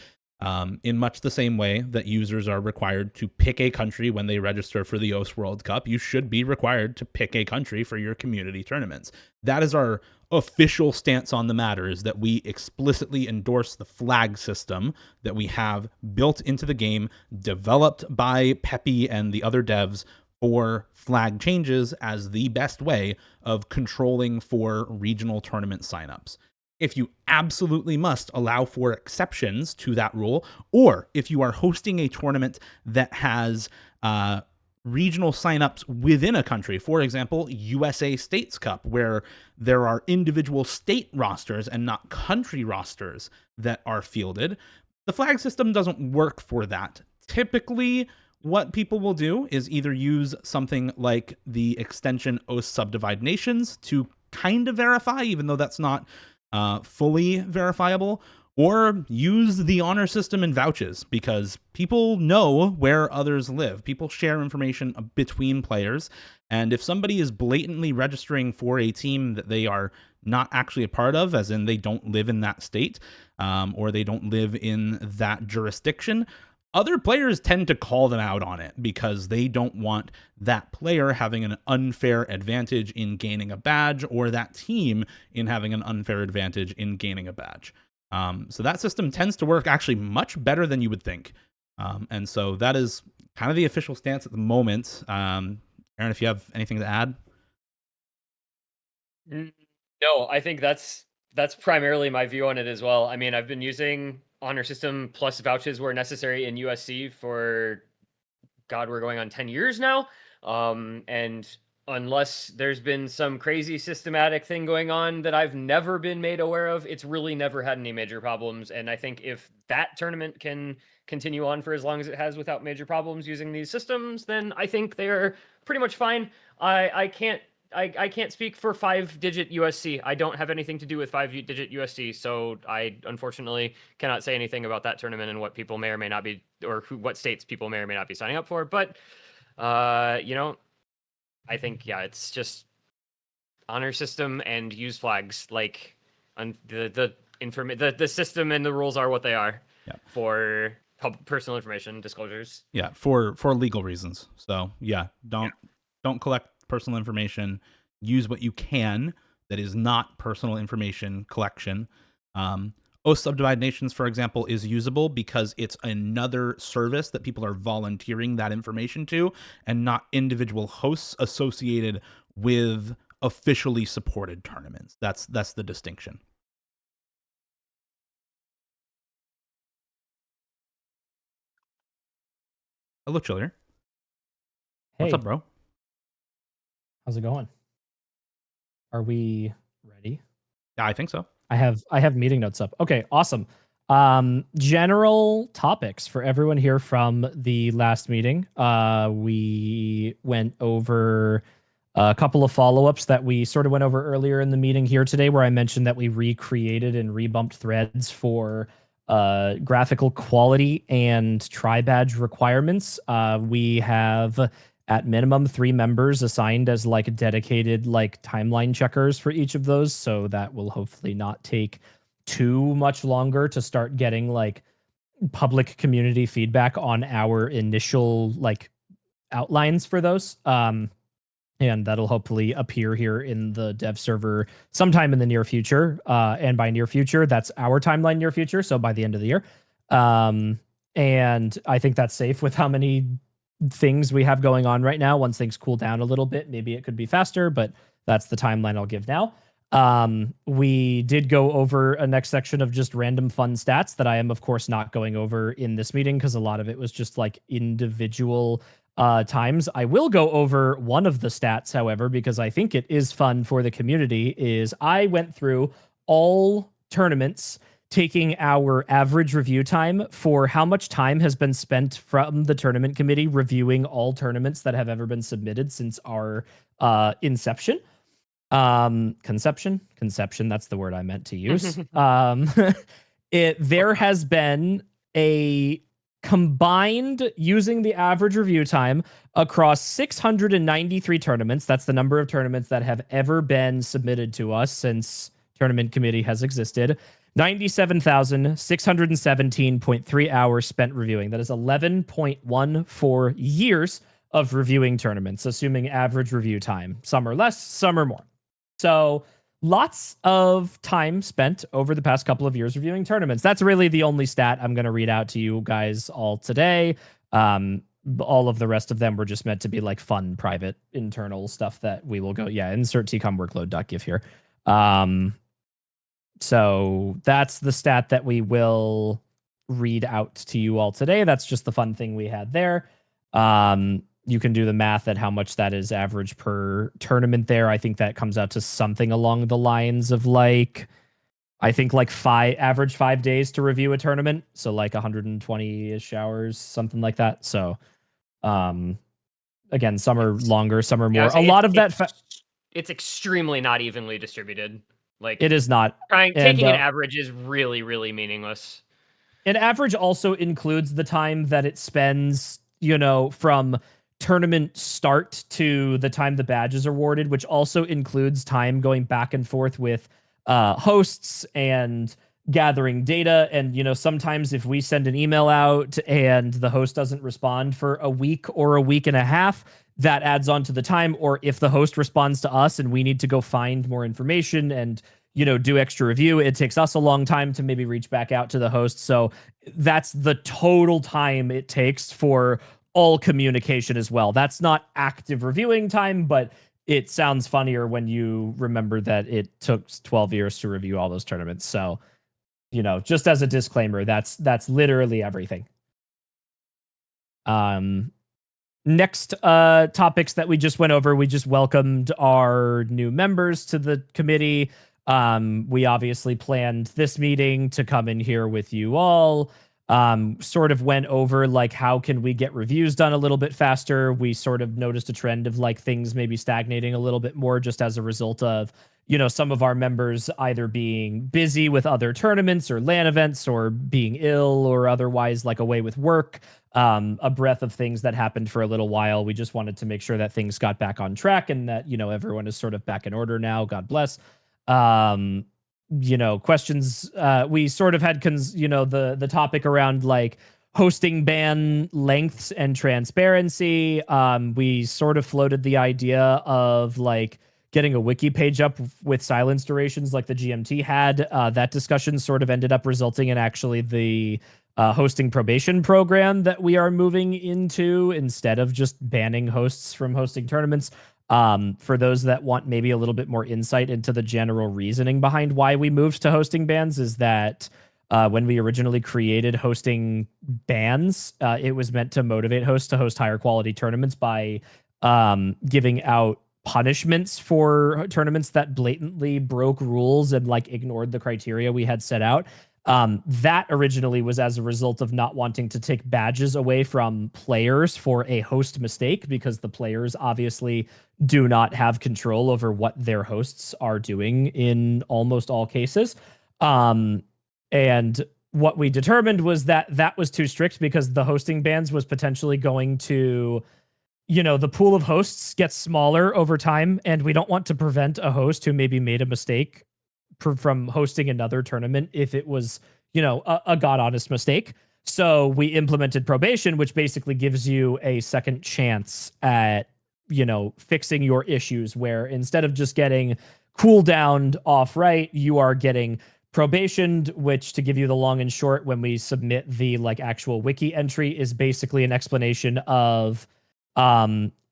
In much the same way that users are required to pick a country when they register for the OS World Cup, you should be required to pick a country for your community tournaments. That is our official stance on the matter, is that we explicitly endorse the flag system that we have built into the game, developed by Peppy and the other devs for flag changes as the best way of controlling for regional tournament signups. If you absolutely must allow for exceptions to that rule, or if you are hosting a tournament that has regional signups within a country, for example, USA States Cup, where there are individual state rosters and not country rosters that are fielded, the flag system doesn't work for that. Typically, what people will do is either use something like the extension OS Subdivide Nations to kind of verify, even though that's not fully verifiable, or use the honor system and vouches, because people know where others live. People share information between players, and if somebody is blatantly registering for a team that they are not actually a part of, as in they don't live in that state, or they don't live in that jurisdiction, other players tend to call them out on it because they don't want that player having an unfair advantage in gaining a badge, or that team in having an unfair advantage in gaining a badge. So that system tends to work actually much better than you would think. And so that is kind of the official stance at the moment. Aaron, if you have anything to add? No, I think that's primarily my view on it as well. I mean, I've been using honor system plus vouches where necessary in USC for, God, we're going on 10 years now. And unless there's been some crazy systematic thing going on that I've never been made aware of, it's really never had any major problems. And I think if that tournament can continue on for as long as it has without major problems using these systems, then I think they're pretty much fine. I can't speak for 5-digit USC. I don't have anything to do with 5-digit USC, so I unfortunately cannot say anything about that tournament and what people may or may not be, or what states people may or may not be signing up for. But you know, I think it's just honor system and use flags. Like, the system and the rules are what they are for personal information disclosures. Yeah, for legal reasons. So don't collect personal information. Use what you can that is not personal information collection. Oath Subdivided Nations, for example, is usable because it's another service that people are volunteering that information to, and not individual hosts associated with officially supported tournaments. That's the distinction. Hello, Chiller. Hey, What's up, bro? how's it going? Are we ready? Yeah, I think so. I have meeting notes up. Okay, awesome. General topics for everyone here from the last meeting. We went over a couple of follow-ups that we sort of went over earlier in the meeting here today, where I mentioned that we recreated and rebumped threads for graphical quality and tri-badge requirements. We have at minimum 3 members assigned as like dedicated like timeline checkers for each of those, so that will hopefully not take too much longer to start getting like public community feedback on our initial like outlines for those. And that'll hopefully appear here in the dev server sometime in the near future. And by near future, that's our timeline near future, so by the end of the year. And I think that's safe with how many things we have going on right now. Once things cool down a little bit, maybe it could be faster, but that's the timeline I'll give now. We did go over a next section of just random fun stats that I am, of course, not going over in this meeting because a lot of it was just like individual times. I will go over one of the stats, however, because I think it is fun for the community, is I went through all tournaments taking our average review time for how much time has been spent from the tournament committee reviewing all tournaments that have ever been submitted since our inception. Conception, that's the word I meant to use. There has been a combined, using the average review time across 693 tournaments. That's the number of tournaments that have ever been submitted to us since tournament committee has existed. 97,617.3 hours spent reviewing. That is 11.14 years of reviewing tournaments, assuming average review time. Some are less, some are more. So lots of time spent over the past couple of years reviewing tournaments. That's really the only stat I'm going to read out to you guys all today. All of the rest of them were just meant to be like fun, private, internal stuff that we will go, insert TCOM workload.gif here. So that's the stat that we will read out to you all today. That's just the fun thing we had there. You can do the math at how much that is average per tournament there. I think that comes out to something along the lines of like, I think like average 5 days to review a tournament. So like 120-ish hours, something like that. So again, some are longer, some are more. A lot of that. It's extremely not evenly distributed. Like, it is not. Taking an average is really, really meaningless. An average also includes the time that it spends, from tournament start to the time the badge is awarded, which also includes time going back and forth with hosts and gathering data. And, sometimes if we send an email out and the host doesn't respond for a week or a week and a half, that adds on to the time. Or if the host responds to us and we need to go find more information and, do extra review, it takes us a long time to maybe reach back out to the host. So that's the total time it takes for all communication as well. That's not active reviewing time, but it sounds funnier when you remember that it took 12 years to review all those tournaments. So, just as a disclaimer, that's literally everything. next topics that we just went over, we just welcomed our new members to the committee. We obviously planned this meeting to come in here with you all. Sort of went over like how can we get reviews done a little bit faster. We sort of noticed a trend of like things maybe stagnating a little bit more just as a result of, you know, some of our members either being busy with other tournaments or LAN events or being ill or otherwise like away with work. A breadth of things that happened for a little while. We just wanted to make sure that things got back on track and that, you know, everyone is sort of back in order now. God bless. You know, questions, we sort of had you know, the topic around like hosting ban lengths and transparency. We sort of floated the idea of like getting a wiki page up with silence durations like the GMT had. That discussion sort of ended up resulting in actually the hosting probation program that we are moving into instead of just banning hosts from hosting tournaments. For those that want maybe a little bit more insight into the general reasoning behind why we moved to hosting bans is that when we originally created hosting bans, it was meant to motivate hosts to host higher quality tournaments by giving out punishments for tournaments that blatantly broke rules and like ignored the criteria we had set out. That originally was as a result of not wanting to take badges away from players for a host mistake, because the players obviously do not have control over what their hosts are doing in almost all cases. And what we determined was that that was too strict because the hosting bans was potentially going to, you know, the pool of hosts gets smaller over time, and we don't want to prevent a host who maybe made a mistake from hosting another tournament if it was, you know, a god honest mistake. So we implemented probation, which basically gives you a second chance at, you know, fixing your issues, where instead of just getting cooldowned off right, you are getting probationed, which, to give you the long and short, when we submit the like actual wiki entry, is basically an explanation of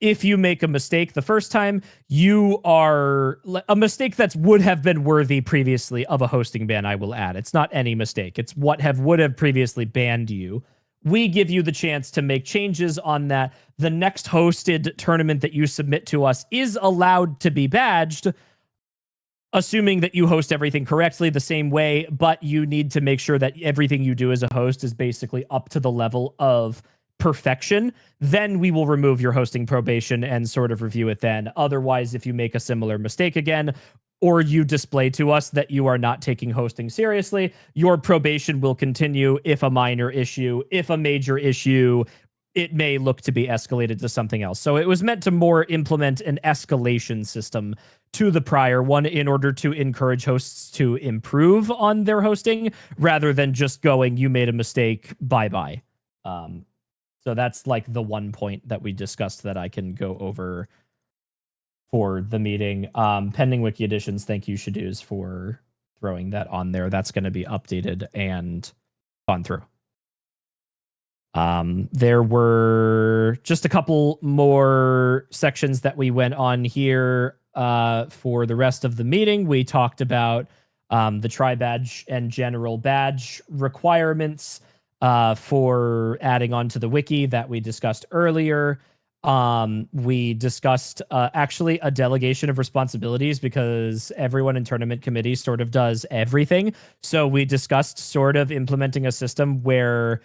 if you make a mistake the first time, you are a mistake that would have been worthy previously of a hosting ban, I will add. It's not any mistake. It's what would have previously banned you. We give you the chance to make changes on that. The next hosted tournament that you submit to us is allowed to be badged, assuming that you host everything correctly the same way, but you need to make sure that everything you do as a host is basically up to the level of perfection. Then we will remove your hosting probation and sort of review it then. Otherwise, if you make a similar mistake again, or you display to us that you are not taking hosting seriously, your probation will continue. If a minor issue, if a major issue, it may look to be escalated to something else. So it was meant to more implement an escalation system to the prior one in order to encourage hosts to improve on their hosting rather than just going, you made a mistake, bye-bye. So that's like the one point that we discussed that I can go over for the meeting. Pending wiki additions, thank you, Shadoos, for throwing that on there. That's going to be updated and gone through. There were just a couple more sections that we went on here for the rest of the meeting. We talked about the tri-badge and general badge requirements for adding on to the wiki that we discussed earlier. We discussed actually a delegation of responsibilities because everyone in tournament committee sort of does everything. So we discussed sort of implementing a system where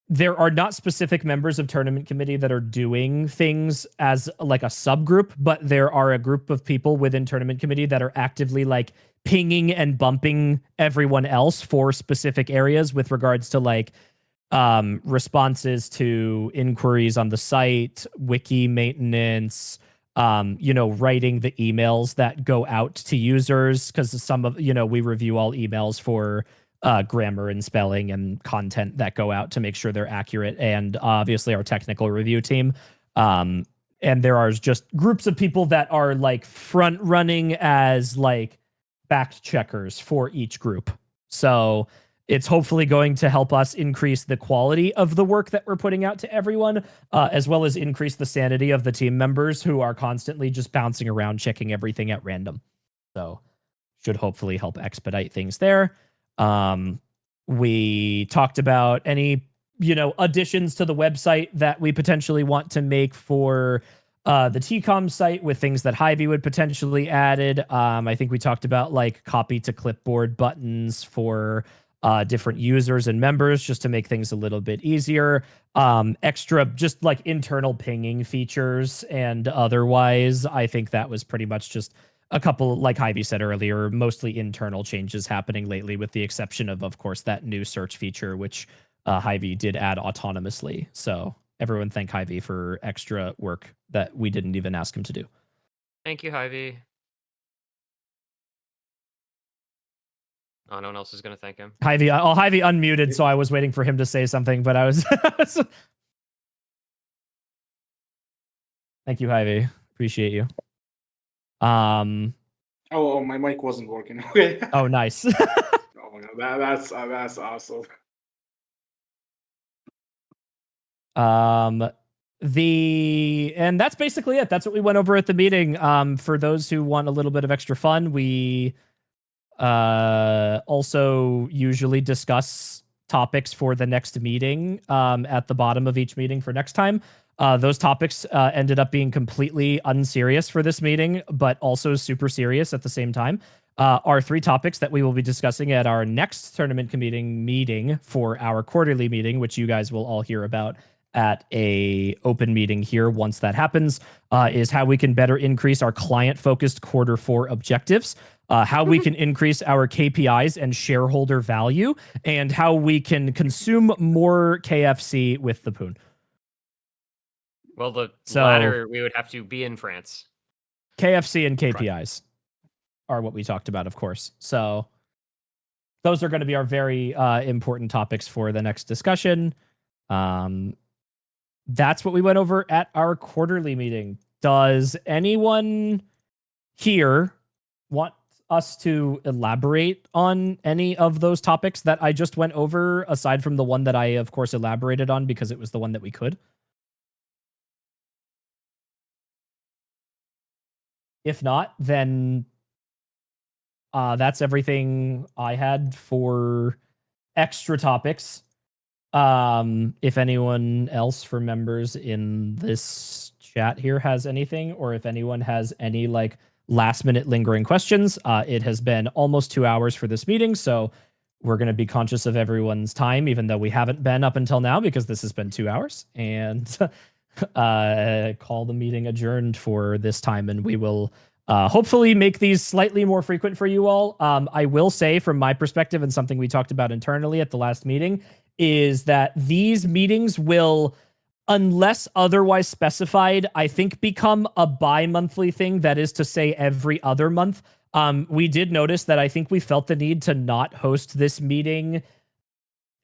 there are not specific members of tournament committee that are doing things as like a subgroup, but there are a group of people within tournament committee that are actively like pinging and bumping everyone else for specific areas with regards to like responses to inquiries on the site, wiki maintenance, you know, writing the emails that go out to users, because some of, you know, we review all emails for grammar and spelling and content that go out to make sure they're accurate, and obviously our technical review team. And there are just groups of people that are like front running as like fact checkers for each group. So it's hopefully going to help us increase the quality of the work that we're putting out to everyone, as well as increase the sanity of the team members who are constantly just bouncing around, checking everything at random. So should hopefully help expedite things there. We talked about any additions to the website that we potentially want to make for the TCOM site with things that Hy-Vee would potentially added. I think we talked about like copy to clipboard buttons for different users and members just to make things a little bit easier. Extra just like internal pinging features, and otherwise I think that was pretty much just a couple, like Hy-Vee said earlier, mostly internal changes happening lately, with the exception of course, that new search feature, which Hy-Vee did add autonomously. So everyone thank Hy-Vee for extra work that we didn't even ask him to do. Thank you, Hy-Vee. Oh, no one else is going to thank him. Hy-Vee unmuted, so I was waiting for him to say something, but I was... Thank you, Hy-Vee. Appreciate you. Oh, my mic wasn't working. Oh, nice. Oh my god, that's awesome. And that's basically it. That's what we went over at the meeting. For those who want a little bit of extra fun, we also usually discuss topics for the next meeting at the bottom of each meeting for next time. Those topics ended up being completely unserious for this meeting, but also super serious at the same time. Our 3 topics that we will be discussing at our next tournament committee meeting for our quarterly meeting, which you guys will all hear about at a open meeting here once that happens, is how we can better increase our client-focused Q4 objectives, how we can increase our KPIs and shareholder value, and how we can consume more KFC with the Poon. Well, the latter, we would have to be in France. KFC and KPIs are what we talked about, of course. So those are going to be our very important topics for the next discussion. That's what we went over at our quarterly meeting. Does anyone here want us to elaborate on any of those topics that I just went over, aside from the one that I, of course, elaborated on because it was the one that we could? If not, then that's everything I had for extra topics. If anyone else for members in this chat here has anything, or if anyone has any like last minute lingering questions, it has been almost 2 hours for this meeting, so we're going to be conscious of everyone's time, even though we haven't been up until now, because this has been 2 hours, and call the meeting adjourned for this time, and we will hopefully make these slightly more frequent for you all. I will say from my perspective, and something we talked about internally at the last meeting, is that these meetings will, unless otherwise specified, I think become a bi-monthly thing. That is to say, every other month. We did notice that I think we felt the need to not host this meeting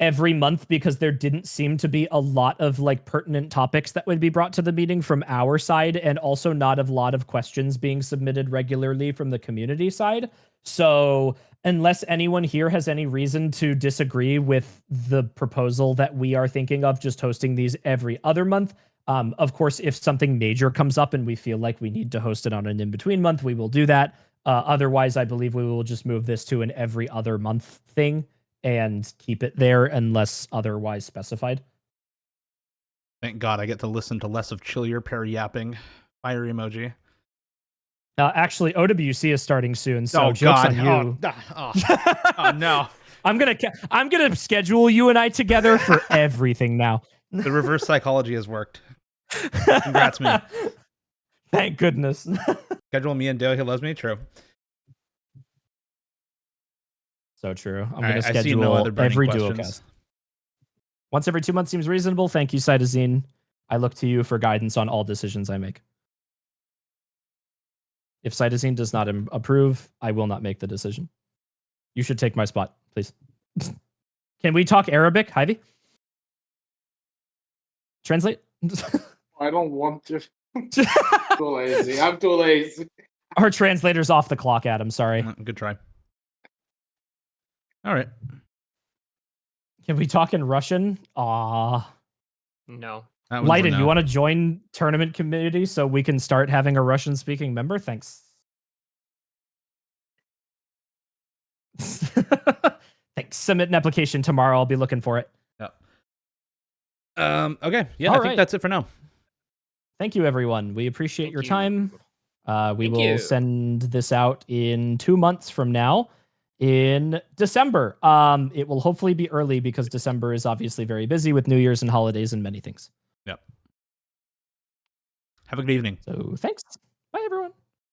every month because there didn't seem to be a lot of like pertinent topics that would be brought to the meeting from our side, and also not a lot of questions being submitted regularly from the community side. So unless anyone here has any reason to disagree with the proposal that we are thinking of just hosting these every other month, of course, if something major comes up and we feel like we need to host it on an in-between month, we will do that. Otherwise, I believe we will just move this to an every other month thing and keep it there unless otherwise specified. Thank God I get to listen to less of Chillier Perry yapping. Fire emoji. Actually, OWC is starting soon, so joke's God. on you. Oh, no. I'm gonna schedule you and I together for everything now. The reverse psychology has worked. Congrats, me. Thank goodness. Schedule me and Dale, he loves me. True. So true. I'm All gonna right, schedule I see no other burning every questions. duocast. Once every 2 months seems reasonable. Thank you, Cytosine. I look to you for guidance on all decisions I make. If Cytosine does not approve, I will not make the decision. You should take my spot, please. Can we talk Arabic, Hy-Vee? Translate? I don't want to. Too lazy. I'm too lazy. Our translator's off the clock, Adam. Sorry. Good try. All right. Can we talk in Russian? No. Leiden, you want to join tournament community so we can start having a Russian-speaking member? Thanks. Thanks. Submit an application tomorrow. I'll be looking for it. Yep. Okay. Yeah, All I right. think that's it for now. Thank you, everyone. We appreciate Thank your you. time. We Thank will you. send this out in 2 months from now in December. It will hopefully be early because December is obviously very busy with New Year's and holidays and many things. Yep. Have a good evening. So thanks. Bye, everyone.